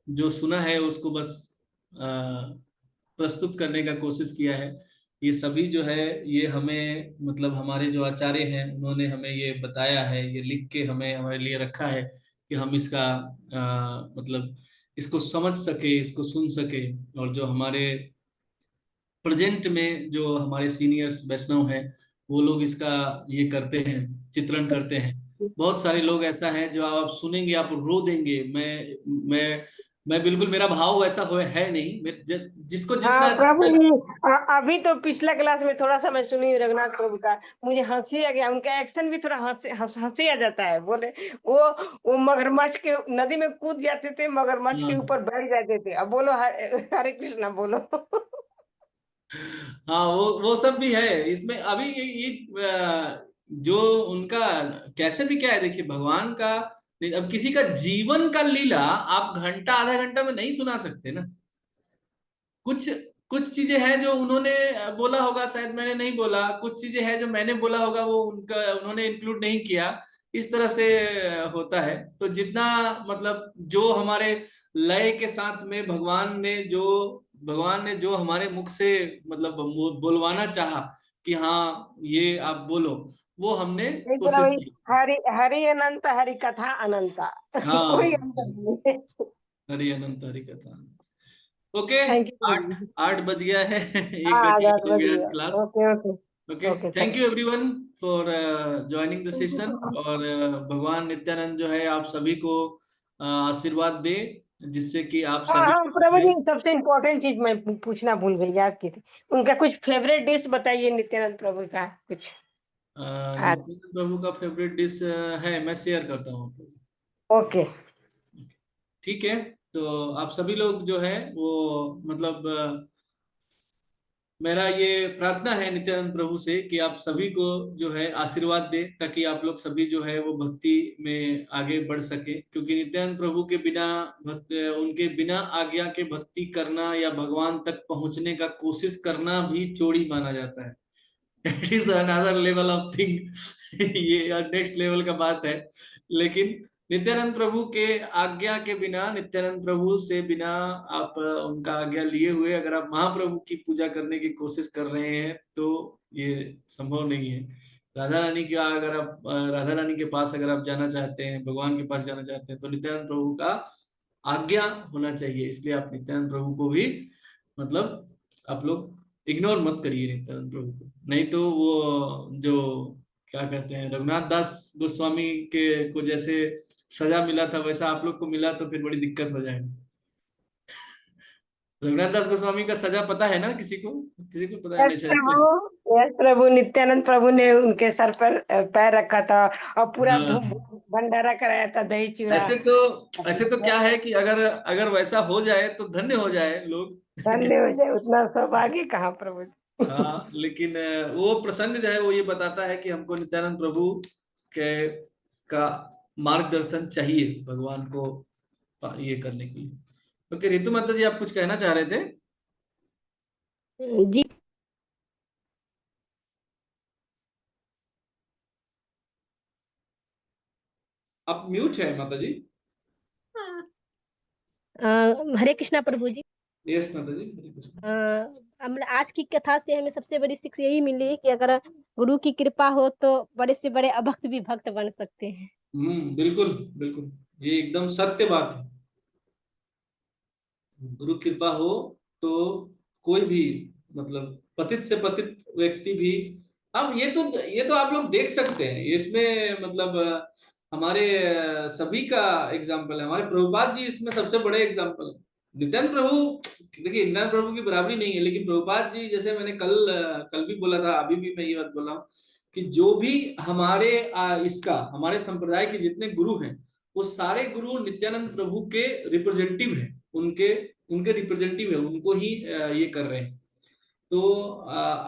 जो सुना है उसको बस अ, प्रस्तुत करने का कोशिश किया है। ये सभी जो है ये हमें मतलब हमारे जो आचार्य हैं उन्होंने हमें ये बताया है, ये लिख के हमें हमारे लिए रखा है कि हम इसका मतलब इसको समझ सके, इसको सुन सके। और जो हमारे प्रेजेंट में जो हमारे सीनियर्स वैष्णव हैं वो लोग इसका ये करते हैं, चित्रण करते हैं। बहुत सारे लोग ऐसा है जो आप सुनेंगे आप रो देंगे। मैं बिल्कुल, मेरा भाव वैसा है नहीं, जिसको हाँ जितना प्रभु अच्छा जी, अभी तो पिछला क्लास में थोड़ा सा मैं सुनी रघुनाथ प्रभु का, मुझे हंसी आ गया, उनका एक्शन भी थोड़ा हंसी आ जाता है। बोले वो वो मगरमच्छ के नदी में कूद जाते थे, मगरमच्छ के हाँ ऊपर बैठ जाते थे, अब बोलो हरे कृष्णा बोलो। हाँ, वो सब भी है इसमें। अभी ये जो उनका कैसे भी क्या है, देखिए भगवान का नहीं, अब किसी का जीवन का लीला आप घंटा आधा घंटा में नहीं सुना सकते ना। कुछ कुछ चीजें हैं जो उन्होंने बोला होगा, शायद मैंने नहीं बोला, कुछ चीजें हैं जो मैंने बोला होगा वो उनका उन्होंने इंक्लूड नहीं किया। इस तरह से होता है। तो जितना मतलब जो हमारे लय के साथ में भगवान ने जो हमारे मुख से मतलब बोलवाना चाहा कि हाँ ये आप बोलो, वो हमने एक कोशिश तरह की। हरि हरि अनंत, हरि कथा अनंता। कोई हाँ, अंतर नहीं है। हरि अनंत हरि कथा। ओके। थैंक यू आठ प्रभु जी। आठ बज गया है। हाँ, 1 घंटे आजाद की हो गया आज बढ़िया। Class. Okay okay. Okay, okay, thank thank you everyone for joining the you. Session. और भगवान नित्यानंद जो है आप सभी को आशीर्वाद दे, जिससे कि आप हाँ सभी हाँ प्रभु जो जी, सबसे इम्पोर्टेंट चीज मैं पूछना भूल गई, याद की थी। उनका कुछ फेवरेट डिश बताइए, नित्यानंद प्रभु का कुछ। आज। नित्यानंद प्रभु का फेवरेट डिश है, मैं शेयर करता हूँ आप लोगों ओके। को। ठीक है। तो आप सभी लोग जो है वो मतलब मेरा ये प्रार्थना है नित्यानंद प्रभु से कि आप सभी को जो है आशीर्वाद दे, ताकि आप लोग सभी जो है वो भक्ति में आगे बढ़ सके। क्योंकि नित्यानंद प्रभु के बिना उनके बिना आज्ञा के भक्ति करना या भगवान तक पहुंचने का कोशिश करना भी चोरी माना जाता है। It is another level of thing. ये नेक्स्ट लेवल का बात है। लेकिन नित्यानंद प्रभु के आज्ञा के बिना, नित्यानंद प्रभु से बिना आप उनका आज्ञा लिए हुए अगर आप महाप्रभु की पूजा करने की कोशिश कर रहे हैं तो ये संभव नहीं है। राधा रानी का अगर आप राधा रानी के पास अगर आप जाना चाहते हैं, भगवान के पास जाना चाहते हैं, तो नित्यानंद प्रभु का आज्ञा होना चाहिए। इसलिए आप नित्यानंद प्रभु को भी मतलब आप लोग इग्नोर मत करिए नित्यानंद प्रभु को। नहीं तो वो जो क्या कहते हैं, रघुनाथ दास गोस्वामी के को जैसे सजा मिला था वैसा आप लोग को मिला तो फिर बड़ी दिक्कत हो जाएगी। रघुनाथ दास गोस्वामी का सजा पता है ना? किसी को पता है? यस नहीं शायद। प्रभु, यस प्रभु, नित्यानंद प्रभु ने उनके सर पर पैर रखा था और पूरा हाँ, भंडारा कराया था, दही चूड़ा। ऐसे तो क्या है कि अगर अगर वैसा हो जाए तो धन्य हो जाए लोग। धन्य हो जाए, उतना सौभाग्य कहाँ प्रभु जी। हाँ, लेकिन वो प्रसंग जो है वो ये बताता है कि हमको नित्यानंद प्रभु के का मार्गदर्शन चाहिए भगवान को ये करने के लिए। ओके, रितु माता जी आप कुछ कहना चाह रहे थे? जी। आप म्यूट है माता जी। हरे कृष्णा प्रभु जी। यस माता जी, हरे कृष्ण। आज की कथा से हमें सबसे बड़ी शिक्षा यही मिली कि अगर गुरु की कृपा हो तो बड़े से बड़े अभक्त भी भक्त बन सकते हैं। बिल्कुल बिल्कुल, ये एकदम सत्य बात है। गुरु कृपा हो तो कोई भी मतलब पतित से पतित व्यक्ति भी। अब ये तो आप लोग देख सकते हैं इसमें मतलब हमारे सभी का एग्जाम्पल है। हमारे प्रभुपाद जी इसमें सबसे बड़े एग्जाम्पल है। नित्यानंद प्रभु, देखिए नित्यानंद प्रभु की बराबरी नहीं है, लेकिन प्रभुपाद जी जैसे मैंने कल भी बोला था, अभी भी मैं ये बात बोला हूँ कि जो भी हमारे हमारे संप्रदाय के जितने गुरु हैं वो सारे गुरु नित्यानंद प्रभु के रिप्रेजेंटेटिव हैं। उनके उनके रिप्रेजेंटेटिव है, उनको ही ये कर रहे हैं। तो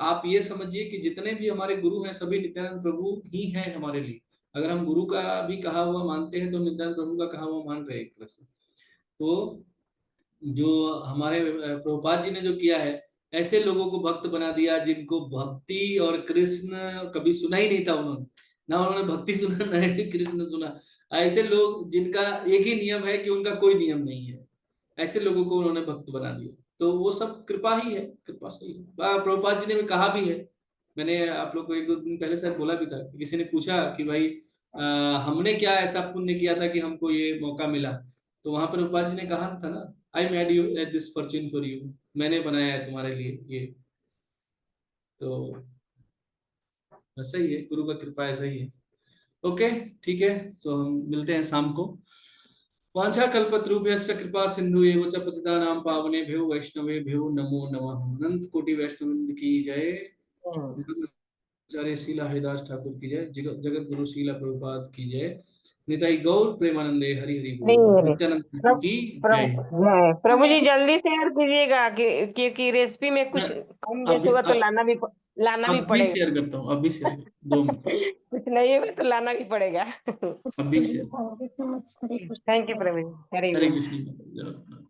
आप ये समझिए कि जितने भी हमारे गुरु हैं सभी नित्यानंद प्रभु ही हैं हमारे लिए। अगर हम गुरु का भी कहा हुआ मानते हैं तो नित्यानंद प्रभु का कहा हुआ मान रहे हैं एक तरह से। तो जो हमारे प्रभुपाद जी ने जो किया है, ऐसे लोगों को भक्त बना दिया जिनको भक्ति और कृष्ण कभी सुना ही नहीं था उन्होंने। ना उन्होंने भक्ति सुना ना ही कृष्ण सुना। ऐसे लोग जिनका एक ही नियम है कि उनका कोई नियम नहीं है, ऐसे लोगों को उन्होंने भक्त बना दिया। तो वो सब कृपा ही है, कृपा से ही है। प्रभुपाद जी ने भी कहा भी है, मैंने आप लोग को 1-2 दिन पहले शायद बोला भी था, किसी ने पूछा कि भाई हमने क्या ऐसा पुण्य किया था कि हमको ये मौका मिला। तो वहां पर प्रभुपाद जी ने कहा था ना, I made you at this Fortune for you, मैंने बनाया है तुम्हारे लिए ये। तो ऐसा ही है, गुरु का कृपा ऐसा ही है। ओके, ठीक है। सो हम मिलते हैं शाम को। वांछा कल्पतरुभ्यश्च कृपा सिंधु एव च पतितानां पावनेभ्यो वैष्णवेभ्यो नमो नमः। अनंत कोटि वैष्णव की जय। आचार्य शीला हरिदास ठाकुर की जय। जगत गुरु शीला प्रभुपाद की जय। निताई गौर प्रेमानंदे हरि हरि बोल। नहीं, नित्यानंद प्रभु प्रभु की जय। प्रभु जी जल्दी शेयर कीजिएगा, क्योंकि रेसिपी में मैं कुछ कम बेस अभी होगा तो लाना भी लाना भी अब भी पड़ेगा। शेयर करता हूँ, अभी शेयर 2 मिनट, कुछ नहीं है तो लाना भी पड़ेगा। अभी share. Thank you Praveen, very हरे गुड। कृष्ण।